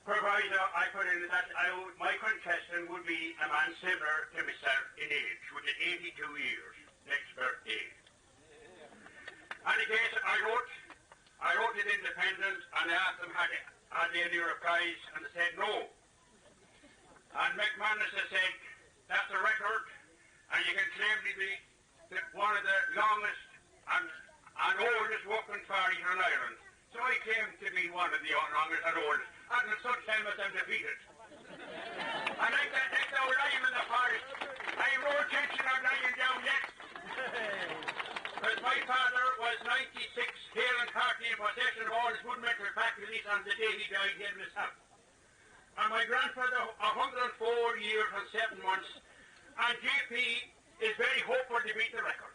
proviso I put in that my contestant would be a man similar to myself in age, which is 82 years, next birthday. And in case I wrote it independent and I asked them had they any replies, and they said no. And McManus has said that's a record, and you can claim to be one of the longest and oldest walking parties in Ireland. So I claim to be one of the longest and oldest, and in such time as I'm defeated. And like that, next hour I am in the forest, I have no intention of lying down yet. Because my father was 96, hale and hearty, in possession of all his good mental faculties on the day he died here in his house. And my grandfather, 104 years and 7 months, and JP is very hopeful to beat the record.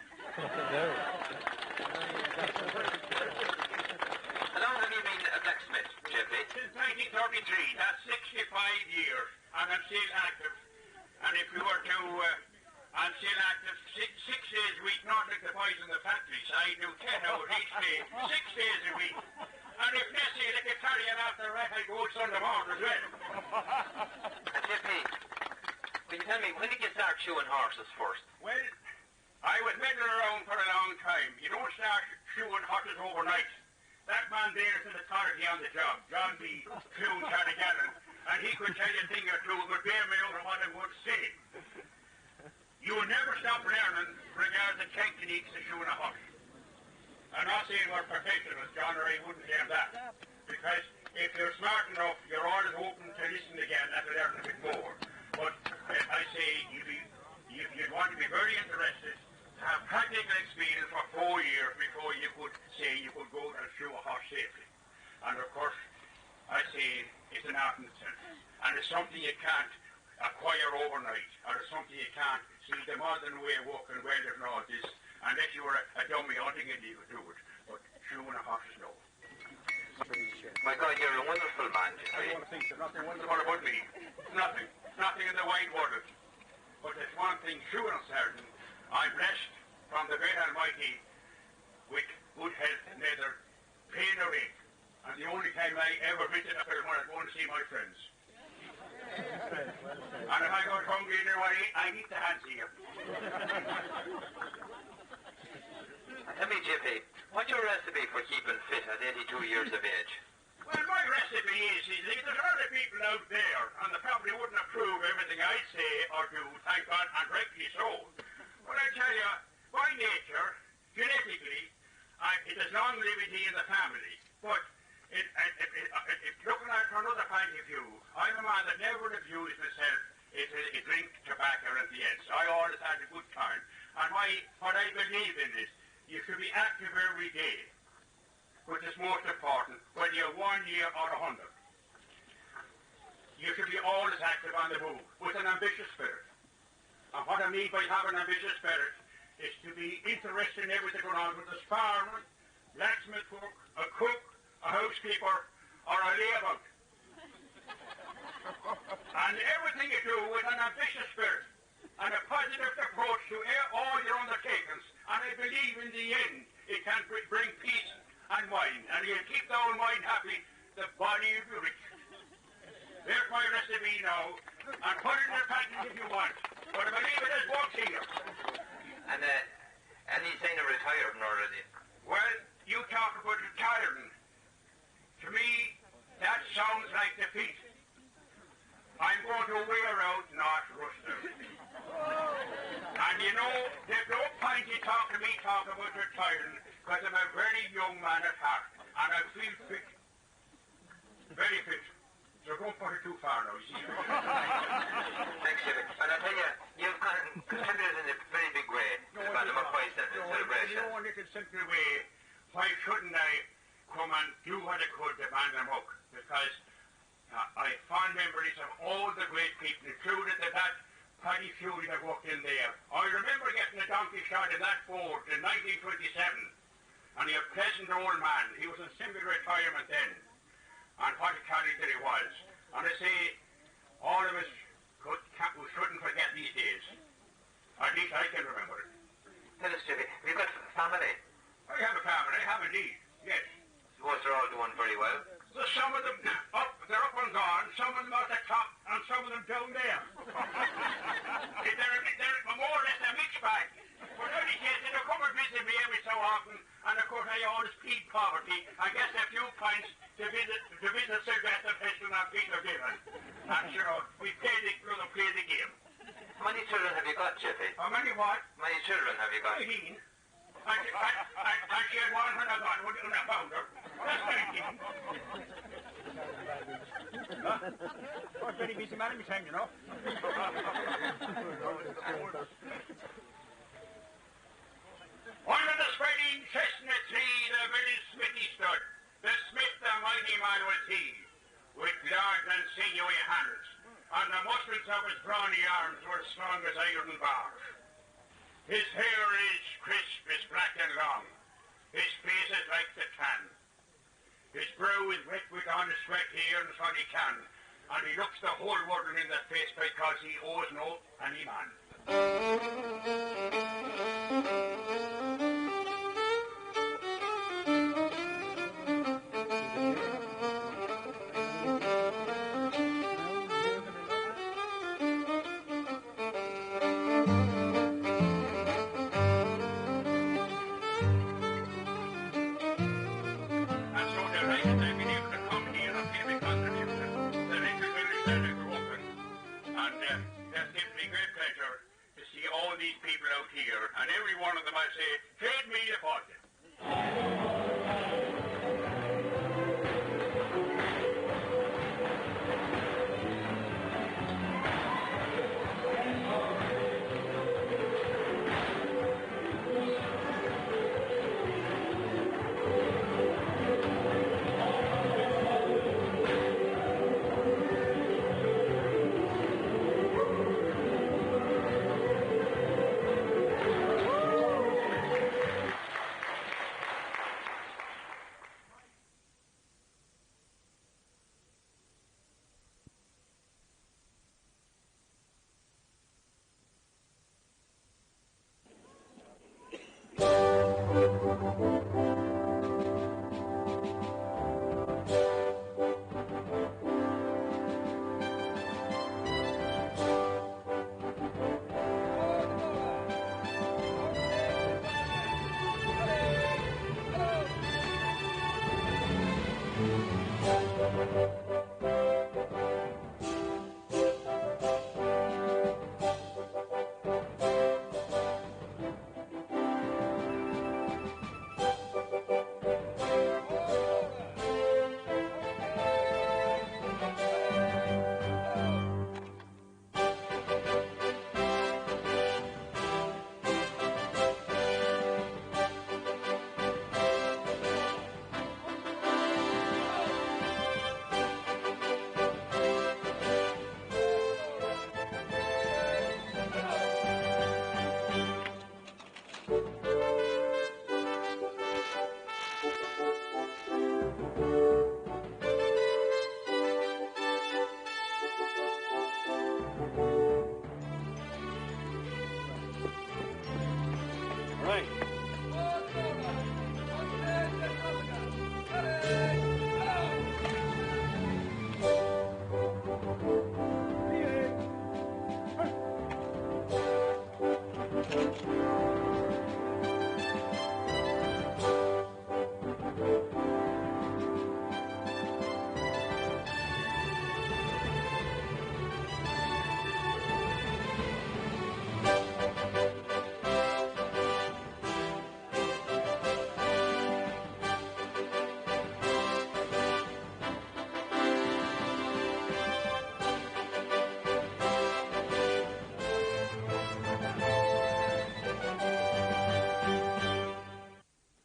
How long have you been a blacksmith, JP? Since 1933, that's 65 years, and I'm still active. And if you were to, I'm still active 6 days a week, not like the boys in the factories. I do 10 hours each day, 6 days a week. And if necessary, they can carry it after the rack, I go out Sunday morning as well. JP, can you tell me, when did you start shoeing horses first? Well, I was meddling around for a long time. You don't start shoeing horses overnight. That man there is an authority on the job, John B. Clune Cardigan, and he could tell you a thing or two, but bear me out on what I would say. You will never stop learning regarding the techniques of shoeing a horse. I'm not saying we're professionals, John, or I wouldn't claim that. Because if you're smart enough, you're always open to listen again and to learn a bit more. But I say you'd want to be very interested to have practical experience for 4 years before you could say you could go and shoe a horse safely. And of course, I say it's an art in itself. And it's something you can't acquire overnight, or it's something you can't see the modern way of walking welding and all this. Unless you were a dummy, I think you could do it. But shoeing a horse is no. My God, you're a wonderful man. I don't think there's nothing wonderful about me. Nothing. Nothing in the wide world. But there's one thing sure and certain. I'm blessed from the great Almighty with good health, neither pain or ache. And the only time I ever visit a person when I go and see my friends. And if I got hungry in the way, I eat the hands here. Tell me, JP, what's your recipe for keeping fit at 82 years of age? Well, my recipe is there's a lot of people out there, and they probably wouldn't approve everything I say or do, thank God, and rightly so. But I tell you, by nature, genetically, it is longevity in the family. But looking at it from another point of view, I'm a man that never abused myself if drink tobacco at the end. So I always had a good time. And what I believe in is you should be active every day, which is most important, whether you're 1 year or 100. You should be always active on the move, with an ambitious spirit. And what I mean by having an ambitious spirit is to be interested in everything going on with a farmer, blacksmith work, a cook, a housekeeper, or a layabout. And everything you do with an ambitious spirit and a positive approach to all your undertakings. And I believe in the end it can bring peace and mind. And you'll keep the old mind happy, the body will be rich. There's my recipe now. And put it in the package if you want. But I believe it is what's here. And he's saying retiring already. Well, you talk about retiring. To me, that sounds like defeat. I'm going to wear out, not rust out. And you know, there's no point in talking to me about retiring, because I'm a very young man at heart, and I feel fit. Very fit. So don't put it too far now, you see. Thanks, Jimmy. And I tell you, you've contributed in a very big way to the Ballinamuck bicentennial celebration. No little simple way. Why shouldn't I come and do what I could to Ballinamuck? Because I have fond memories of all the great people, including that Paddy Fury that walked in there. I remember getting a donkey shot in that fort in 1927, and he was a pleasant old man. He was in semi-retirement then, and what a character he was. And I say, all of us shouldn't forget these days. At least I can remember it. Tell us, Jimmy, have you got family? I have a family, I have indeed, yes. Suppose they're all doing very well. So some of them, they're up and gone. down there. They're more or less a mixed bag. But in any case, they'll come and visit me every so often, and of course I always plead poverty and get a few pints to visit Sylvester Preston and Peter Dillon. I'm sure we play the game. How many children have you got, Jeffy? How many what? How many children have you got? 18. I shared one when I got one and I found her. That's 19. I was very busy man in my time, you know. Under the spreading chestnut tree, the village smithy stood. The smith, the mighty man was he, with large and sinewy hands, and the muscles of his brawny arms were strong as iron bars. His hair is crisp, is black and long. His face is like the tan. His brow is wet with honest sweat here and son he can, and he looks the whole world in the face because he owes no any man. And every one of them I say, trade me a fortune.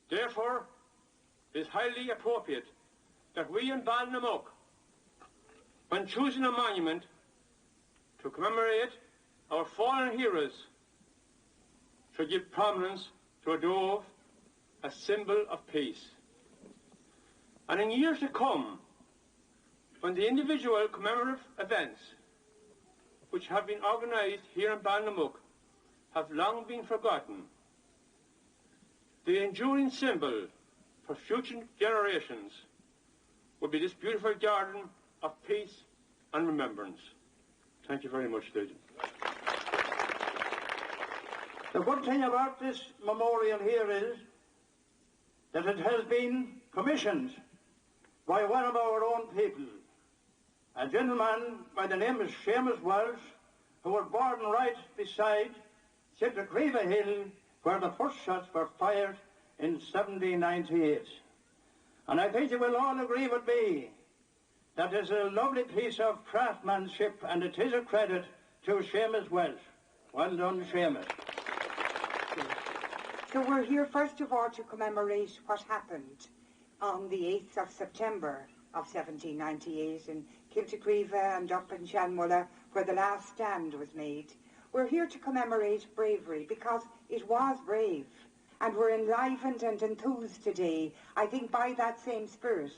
Therefore, it is highly appropriate that we in Ballinamuck, when choosing a monument to commemorate our fallen heroes, should give prominence to a dove, a symbol of peace. And in years to come, when the individual commemorative events which have been organised here in Ballinamuck have long been forgotten, the enduring symbol for future generations will be this beautiful garden of peace and remembrance. Thank you very much, David. The good thing about this memorial here is that it has been commissioned by one of our own people, a gentleman by the name of Seamus Welsh, who was born right beside Chitacreva Hill, where the first shots were fired in 1798. And I think you will all agree with me that is a lovely piece of craftsmanship, and it is a credit to Seamus Welsh. Well done, Seamus. So we're here first of all to commemorate what happened on the 8th of September of 1798 in Kiltacreva and up in Shanmulla, where the last stand was made. We're here to commemorate bravery because it was brave, and we're enlivened and enthused today, I think, by that same spirit.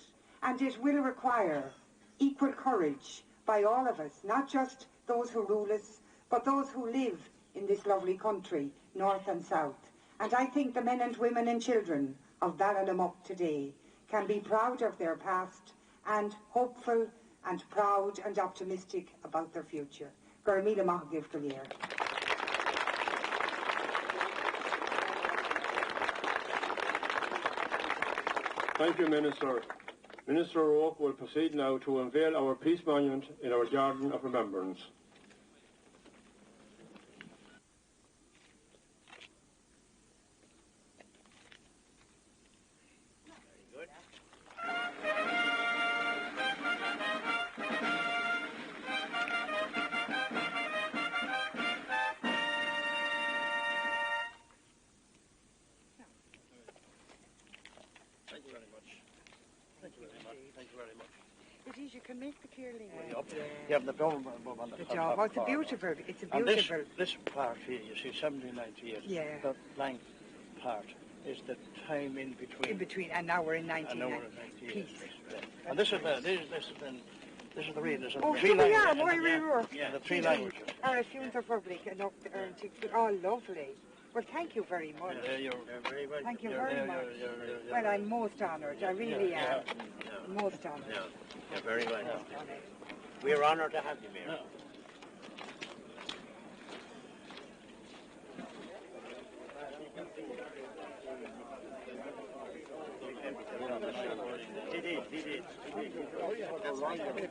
And it will require equal courage by all of us, not just those who rule us, but those who live in this lovely country, north and south. And I think the men and women and children of Ballinamuck today can be proud of their past and hopeful and proud and optimistic about their future. Garmila Mahagivkalier. Thank you, Minister. Minister O'Rourke will proceed now to unveil our peace monument in our Garden of Remembrance. You can make the clearly. Yeah, the job. Oh, it's a beautiful. It's a And beautiful. this part here, you see, 1798. Yeah. The blank part is the time in between. In between, and now we're in 1998. Peace. And this is the read. This is Oh, the here three we are, languages. Roy Rourke. Yeah, the three languages. Our Funes Republic and up to oh, lovely. Well, thank you very much. You're very welcome. Thank you very much. Well, I'm most honoured. I really am. Most honoured. Yeah, you're very welcome. We're honoured to have you here. He did. Oh, yeah. That's right.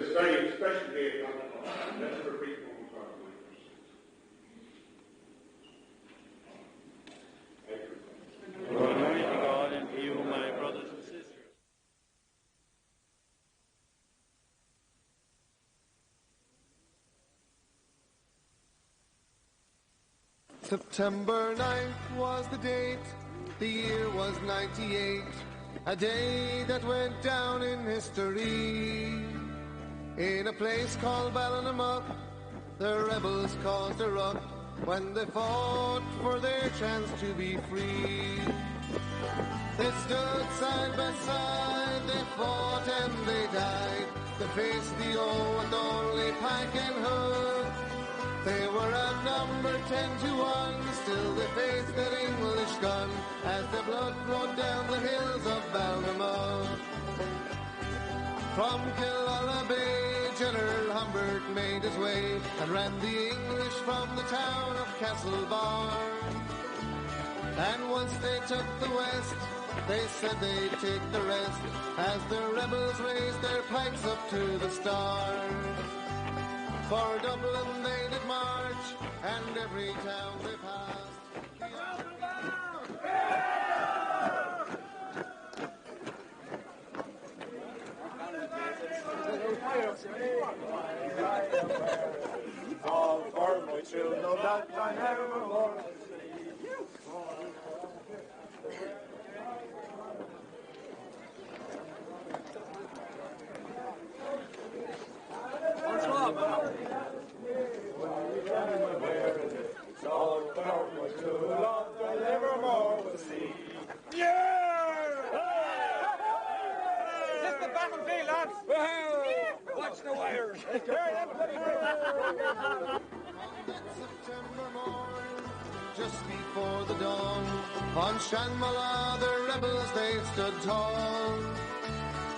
It's a very special day, and that's for people who talk to it. Glory to God and to you, my brothers and sisters. September 9th was the date, the year was 98, a day that went down in history. In a place called Ballinamuck, the rebels caused a ruck when they fought for their chance to be free. They stood side by side, they fought and they died, they faced the old and only Pike and Hook. They were outnumbered 10 to 1, still they faced that English gun as the blood flowed down the hills of Ballinamuck. From Killala Bay, General Humbert made his way and ran the English from the town of Castlebar. And once they took the west, they said they'd take the rest as the rebels raised their pikes up to the stars. For Dublin they did march, and every town they passed. All for my children that I never more to What's up? It's all about my true love that never more will see. Yeah! This is the battlefield, lads. Well, watch the wires. September morn, just before the dawn, on Shanmala the rebels they stood tall.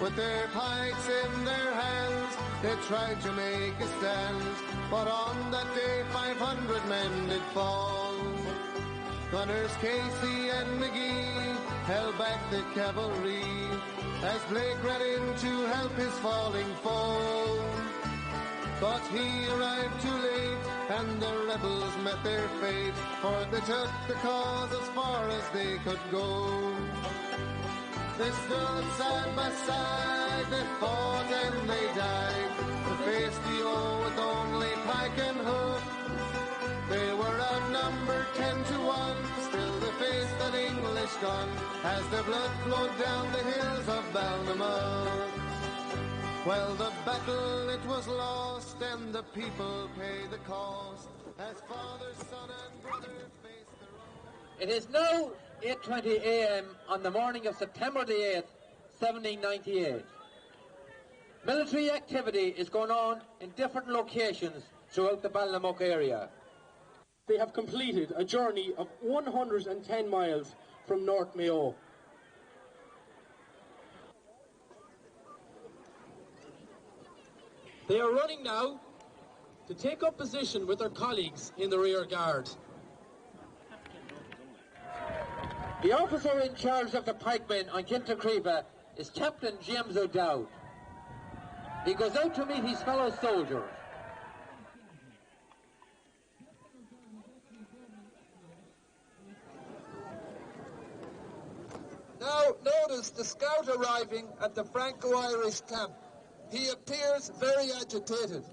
With their pikes in their hands, they tried to make a stand, but on that day 500 men did fall. Gunners Casey and McGee held back the cavalry, as Blake ran in to help his falling foe. But he arrived too late, and the rebels met their fate, for they took the cause as far as they could go. They stood side by side, they fought and they died, to face the old with only pike and hook. They were outnumbered 10 to 1, still they faced that English gun, as their blood flowed down the hills of Ballinamuck. Well, the battle it was lost, and the people paid the cost, as father, son and brother faced their own. It is now 8:20 a.m. on the morning of September the 8th, 1798. Military activity is going on in different locations throughout the Ballinamuck area. They have completed a journey of 110 miles from North Mayo. They are running now to take up position with their colleagues in the rear guard. The officer in charge of the pikemen on Kiltacreva is Captain James O'Dowd. He goes out to meet his fellow soldiers. Now notice the scout arriving at the Franco-Irish camp. He appears very agitated.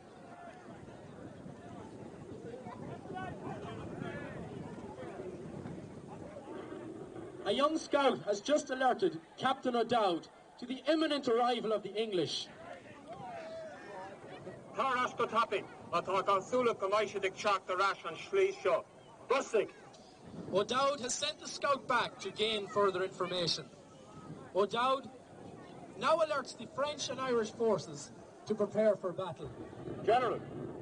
A young scout has just alerted Captain O'Dowd to the imminent arrival of the English. O'Dowd has sent the scout back to gain further information. O'Dowd now alerts the French and Irish forces to prepare for battle. General,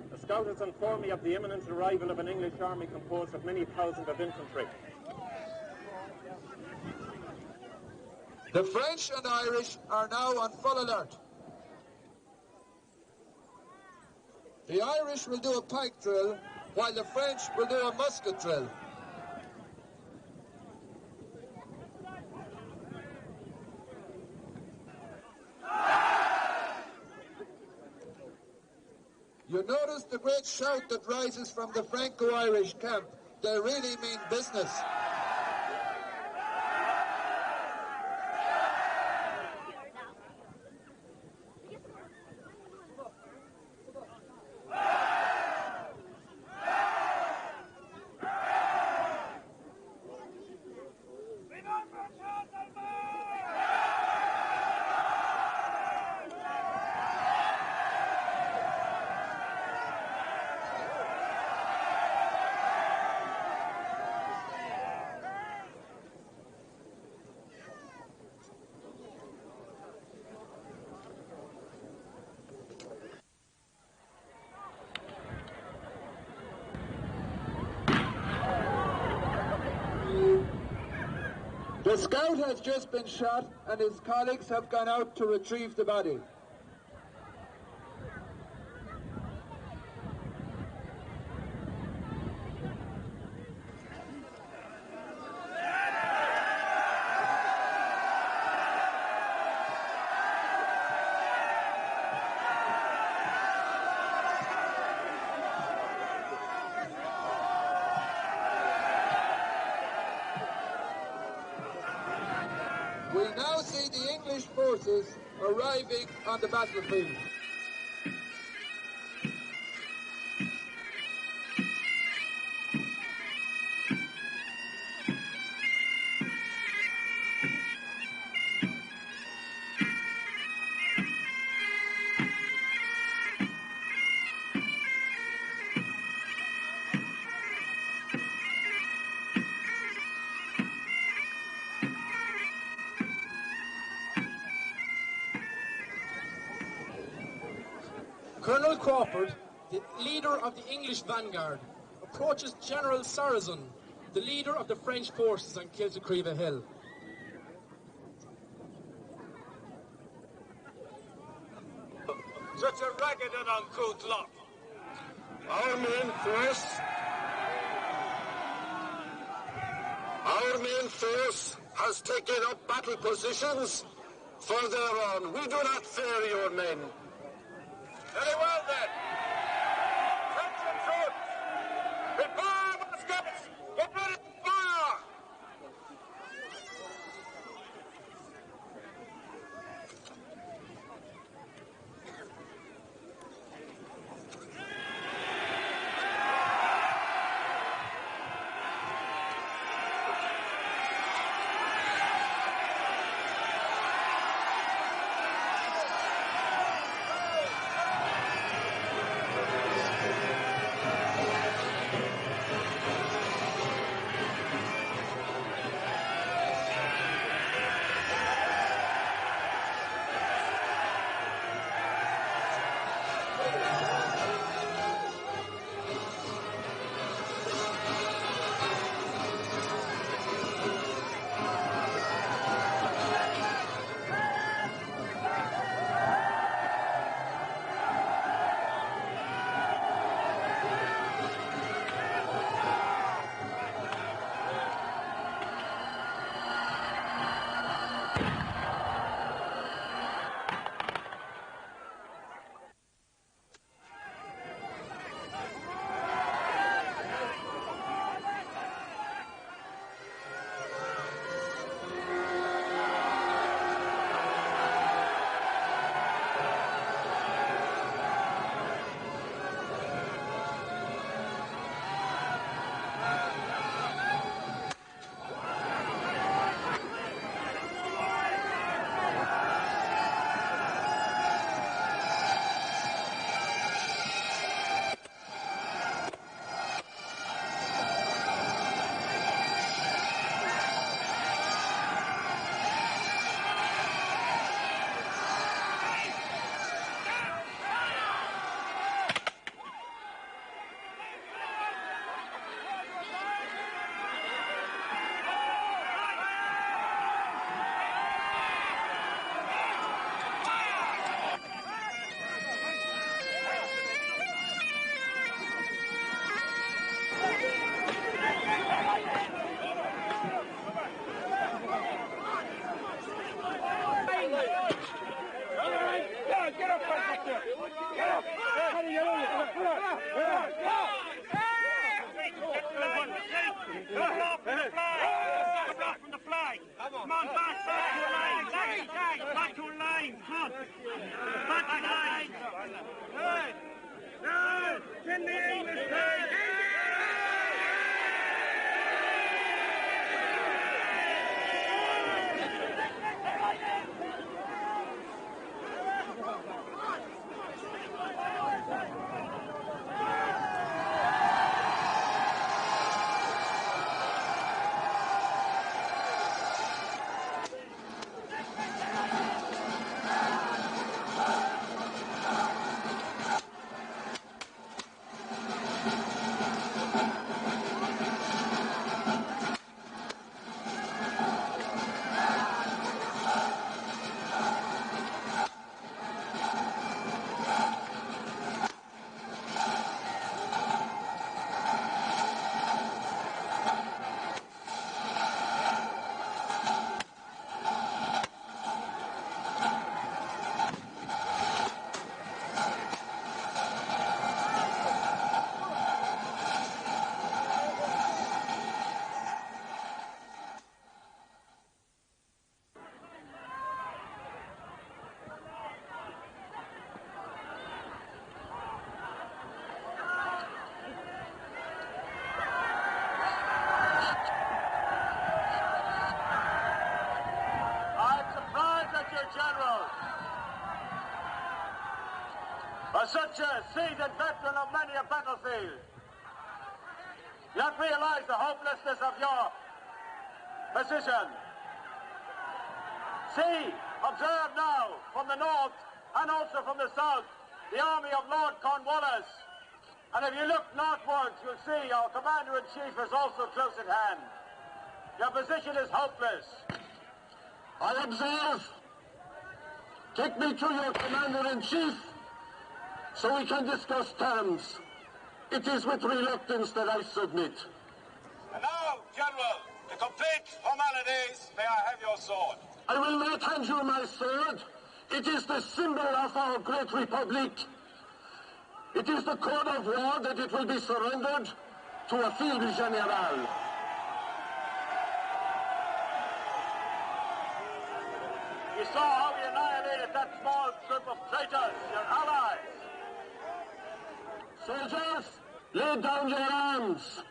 the scout has informed me of the imminent arrival of an English army composed of many thousands of infantry. The French and Irish are now on full alert. The Irish will do a pike drill, while the French will do a musket drill. You notice the great shout that rises from the Franco-Irish camp. They really mean business. The scout has just been shot and his colleagues have gone out to retrieve the body. We now see the English forces arriving on the battlefield. Colonel Crawford, the leader of the English vanguard, approaches General Sarrazin, the leader of the French forces on Kiltacreva Hill. Such a ragged and uncouth lot. Our main force has taken up battle positions further on. We do not fear your men. Very well then. Attention troops! Prepare muskets! Get ready to fire! Get up! From the flag. Come on, back to a line. Back to a line. Come on. Back to a line. Hey, in the English flag. For such a seasoned veteran of many a battlefield, you have realized the hopelessness of your position. See, observe now, from the north and also from the south, the army of Lord Cornwallis. And if you look northwards, you'll see our Commander-in-Chief is also close at hand. Your position is hopeless. I observe. Take me to your Commander-in-Chief so we can discuss terms. It is with reluctance that I submit. And now, General, to complete formalities, may I have your sword? I will not hand you my sword. It is the symbol of our great republic. It is the code of war that it will be surrendered to a field general. You saw how we annihilated that small group of traitors, your allies. Soldiers, lay down your arms.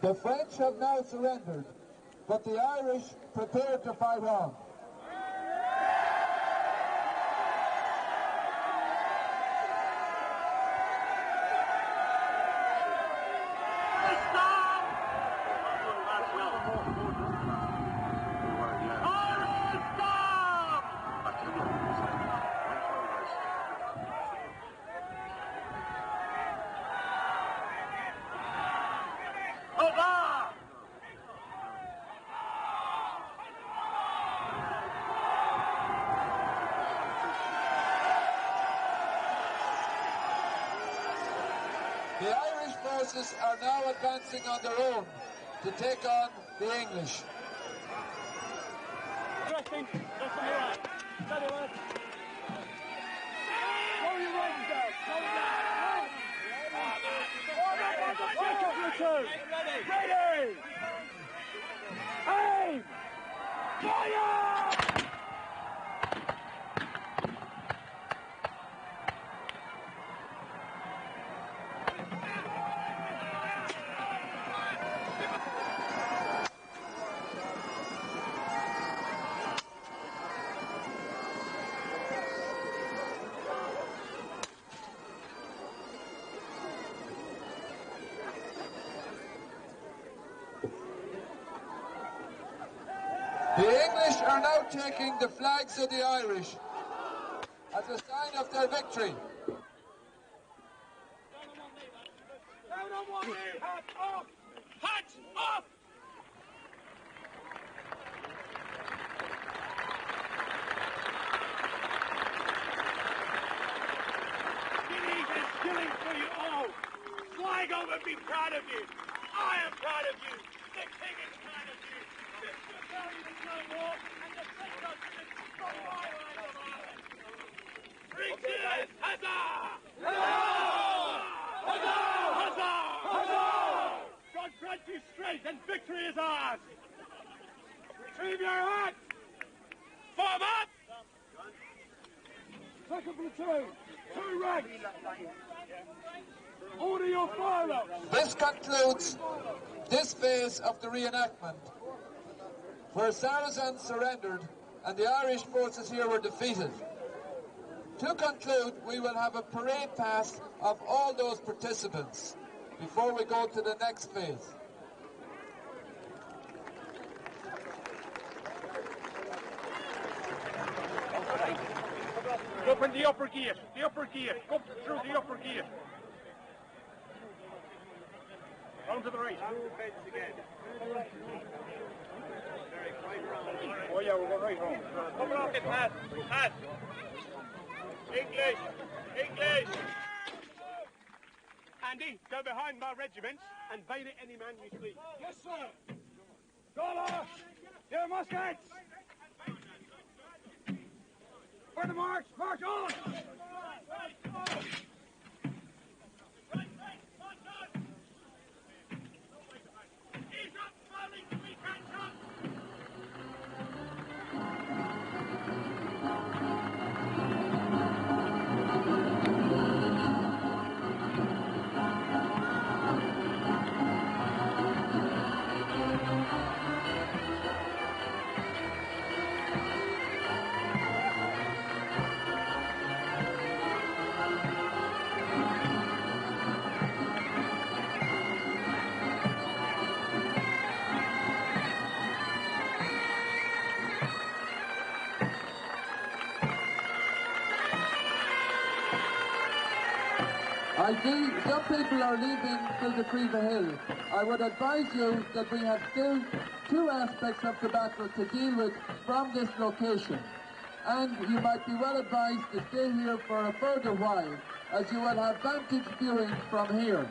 The French have now surrendered, but the Irish prepare to fight on. The Irish forces are now advancing on their own to take on the English. Ready! Aim! Fire! The English are now taking the flags of the Irish as a sign of their victory. Down on one knee, hats off! Hats off! Guineas and shillings for you all. Sligo will be proud of you. I am proud of you. The king is proud of you. Mr. Barry the Slow Walk and the French Dutchman from my land of Ireland. Three cheers! Huzzah! Huzzah! Huzzah! Huzzah! Huzzah! God grant you strength and victory is ours. Retrieve your hats. Form up! Second platoon, 2 ranks. Order your file-ups. This concludes this phase of the reenactment, where Saracens surrendered and the Irish forces here were defeated. To conclude, we will have a parade past of all those participants before we go to the next phase. Open the upper gate, go through the upper gate. Round to the right. Oh yeah, we're going right home. Come on, Pat. English. Andy, go behind my regiments and bayonet any man you see. Yes, sir. Dollar, your muskets. For the march on! I see some people are leaving Kiltacreva Hill. I would advise you that we have still 2 aspects of the battle to deal with from this location. And you might be well advised to stay here for a further while, as you will have vantage viewing from here.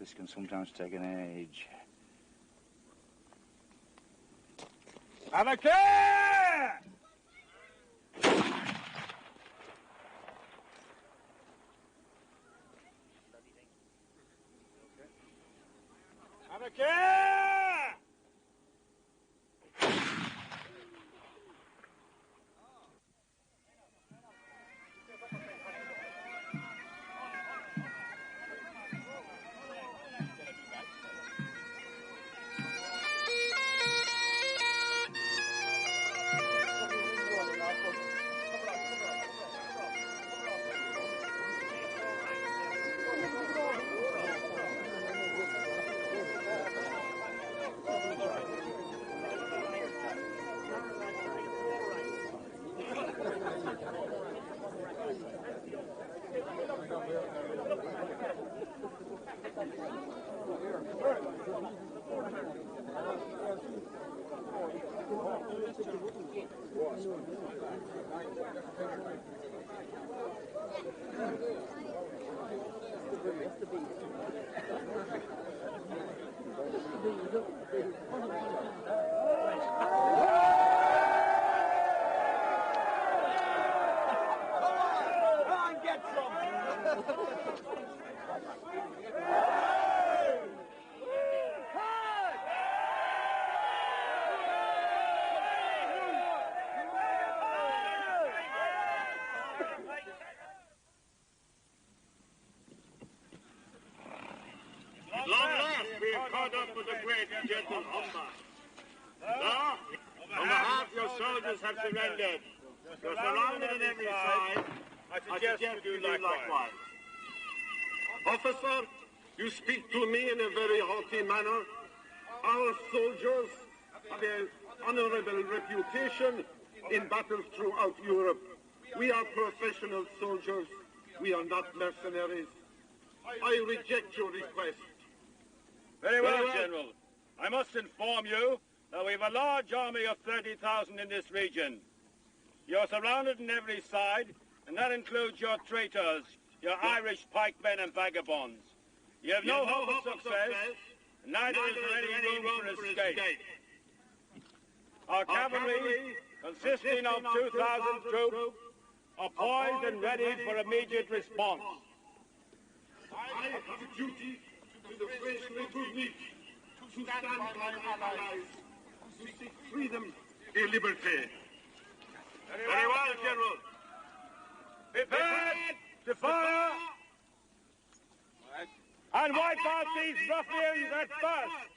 This can sometimes take an age. Have a care! Have a care! Long last, we have caught up with the great gentle Humber. Now, on behalf your soldiers have surrendered. You're surrounded on every side. I suggest you do likewise. Officer, you speak to me in a very haughty manner. Our soldiers have an honorable reputation in battles throughout Europe. We are professional soldiers. We are not mercenaries. I reject your request. Very well, General. I must inform you that we have a large army of 30,000 in this region. You're surrounded on every side, and that includes your traitors, your Irish pikemen and vagabonds. You have no hope of success, and neither is there any room for escape. Our cavalry, consisting of 2,000 troops, are poised and ready for immediate response. I have a duty to the French Republic to stand by my allies, to seek freedom and liberty. Very well, General. Prepared to fire and wipe out these ruffians at first.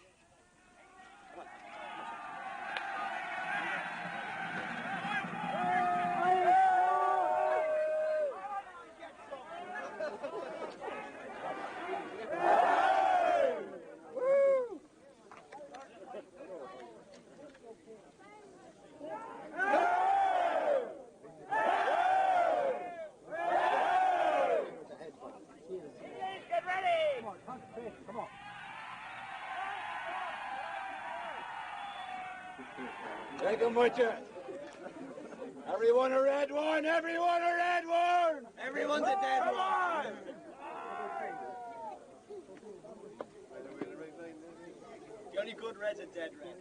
Take them with you. Everyone a red one, everyone a red one! Everyone's a dead one! The only good red's a dead red.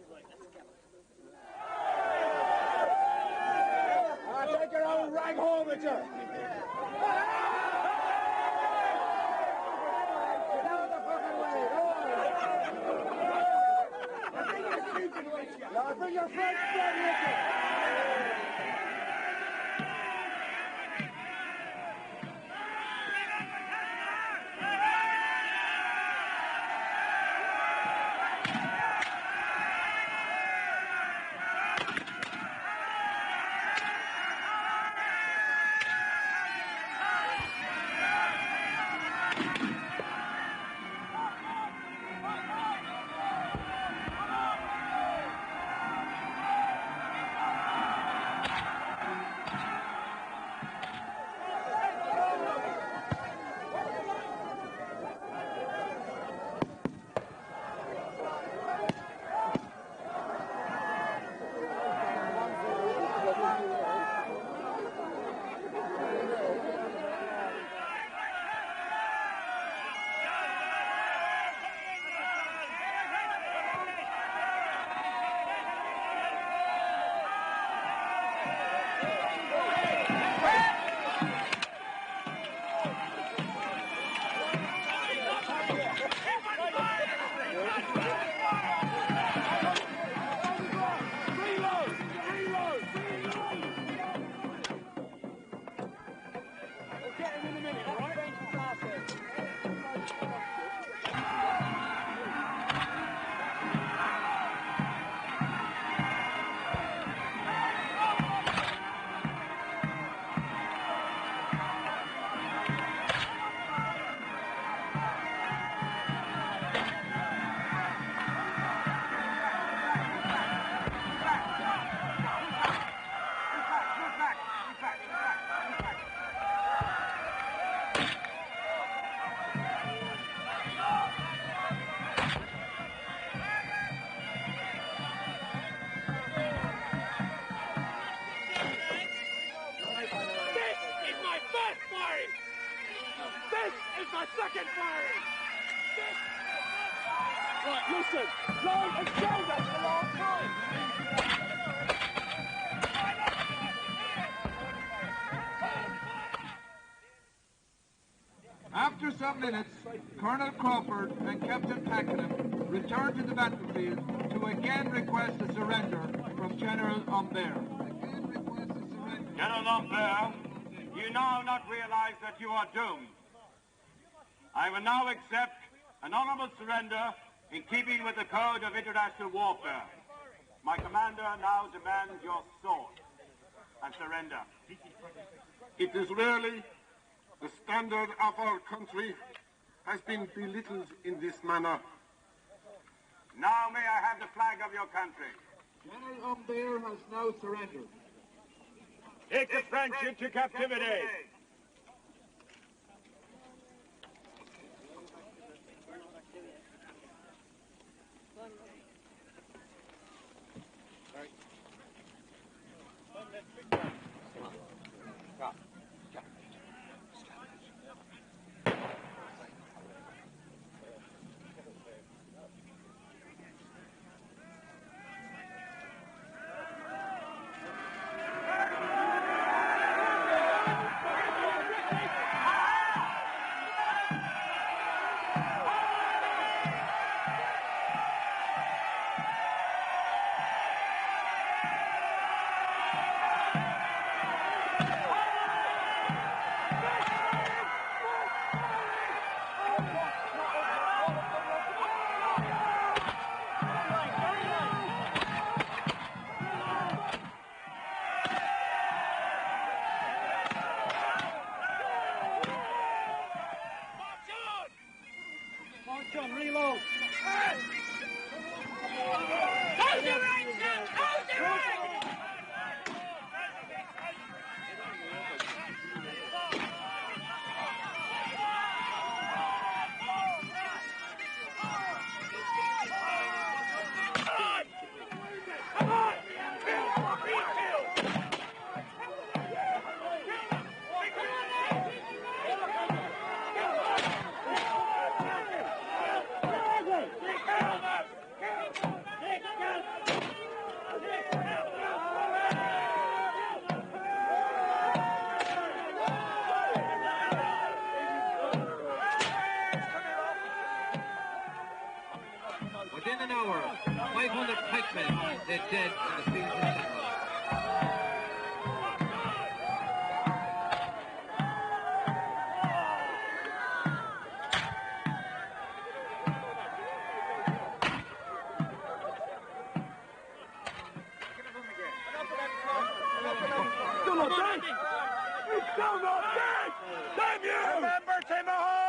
Take your own rag home with you! Bring your friends down with you! Second firing! Right, listen, line and show that's the last time! After some minutes, Colonel Crawford and Captain Pakenham returned to the battlefield to again request a surrender from General Humbert. General Humbert, you now not realize that you are doomed. I will now accept an honorable surrender in keeping with the code of international warfare. My commander now demands your sword and surrender. It is really the standard of our country has been belittled in this manner. Now may I have the flag of your country? General Humbert has now surrendered. Take the French into captivity. Reload! Hold your right, now! Hold your right! Come on! Within an hour, 500 pikemen lay dead in the fields of battle. Still not dead! He's still not dead! Damn you! Remember Timahoe!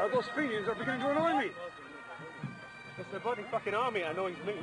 God, those feelings are beginning to annoy me. It's the bloody fucking army annoys me.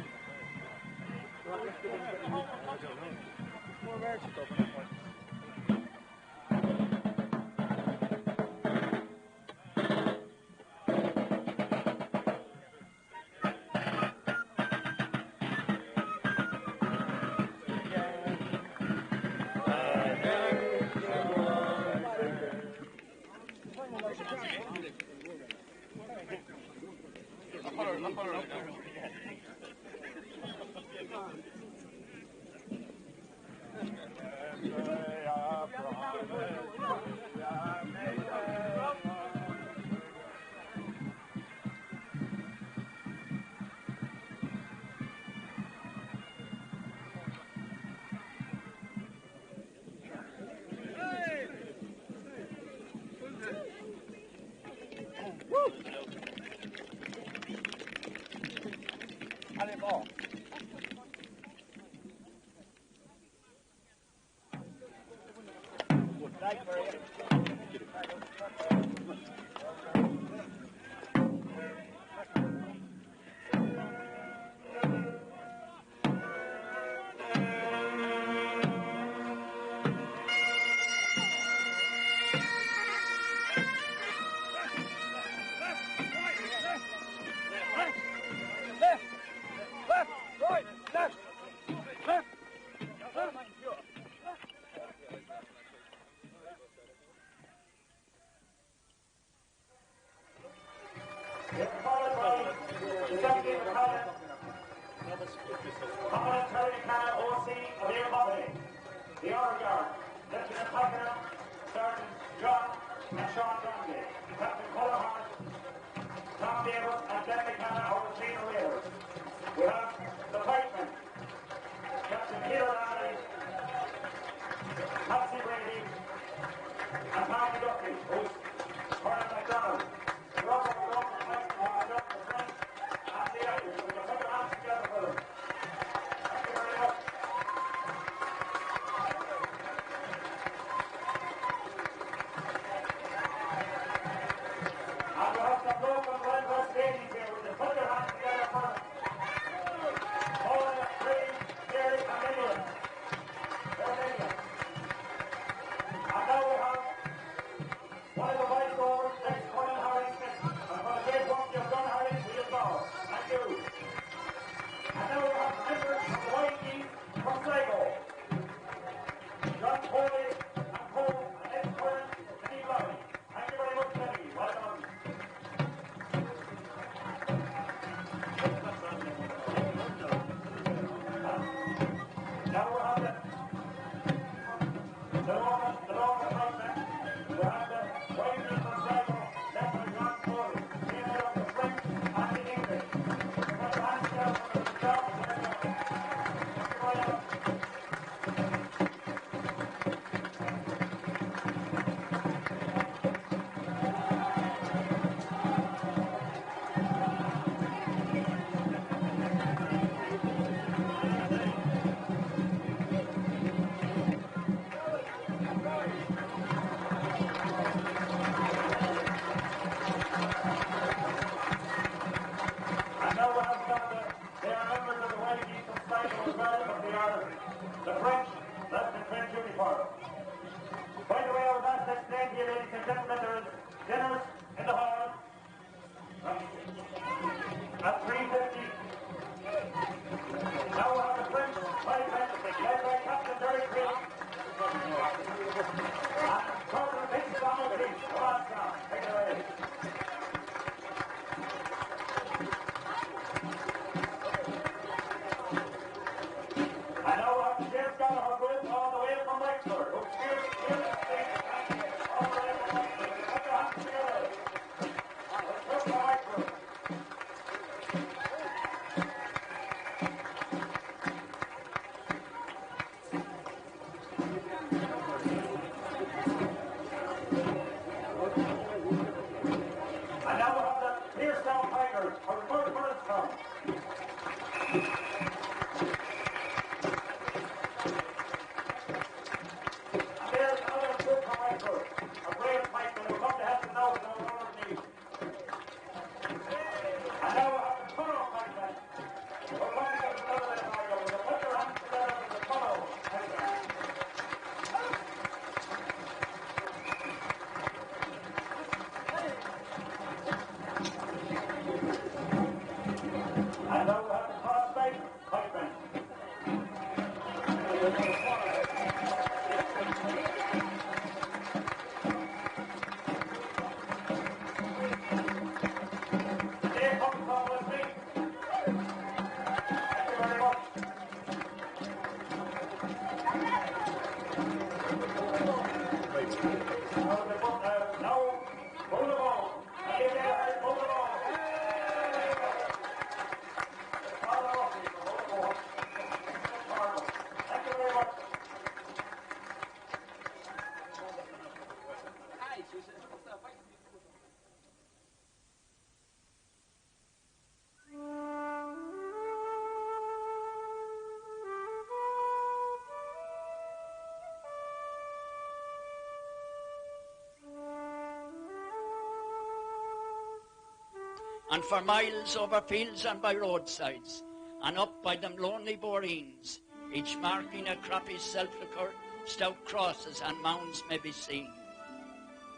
and for miles over fields and by roadsides, and up by them lonely boreens, each marking a crappy sepulchre, stout crosses and mounds may be seen.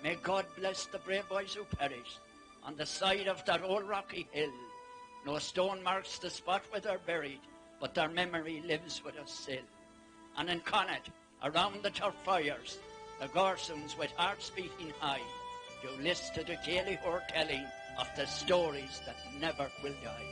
May God bless the brave boys who perished on the side of that old rocky hill. No stone marks the spot where they're buried, but their memory lives with us still. And in Connacht, around the turf fires, the garrisons with hearts beating high, do list to the daily foretelling of the stories that never will die.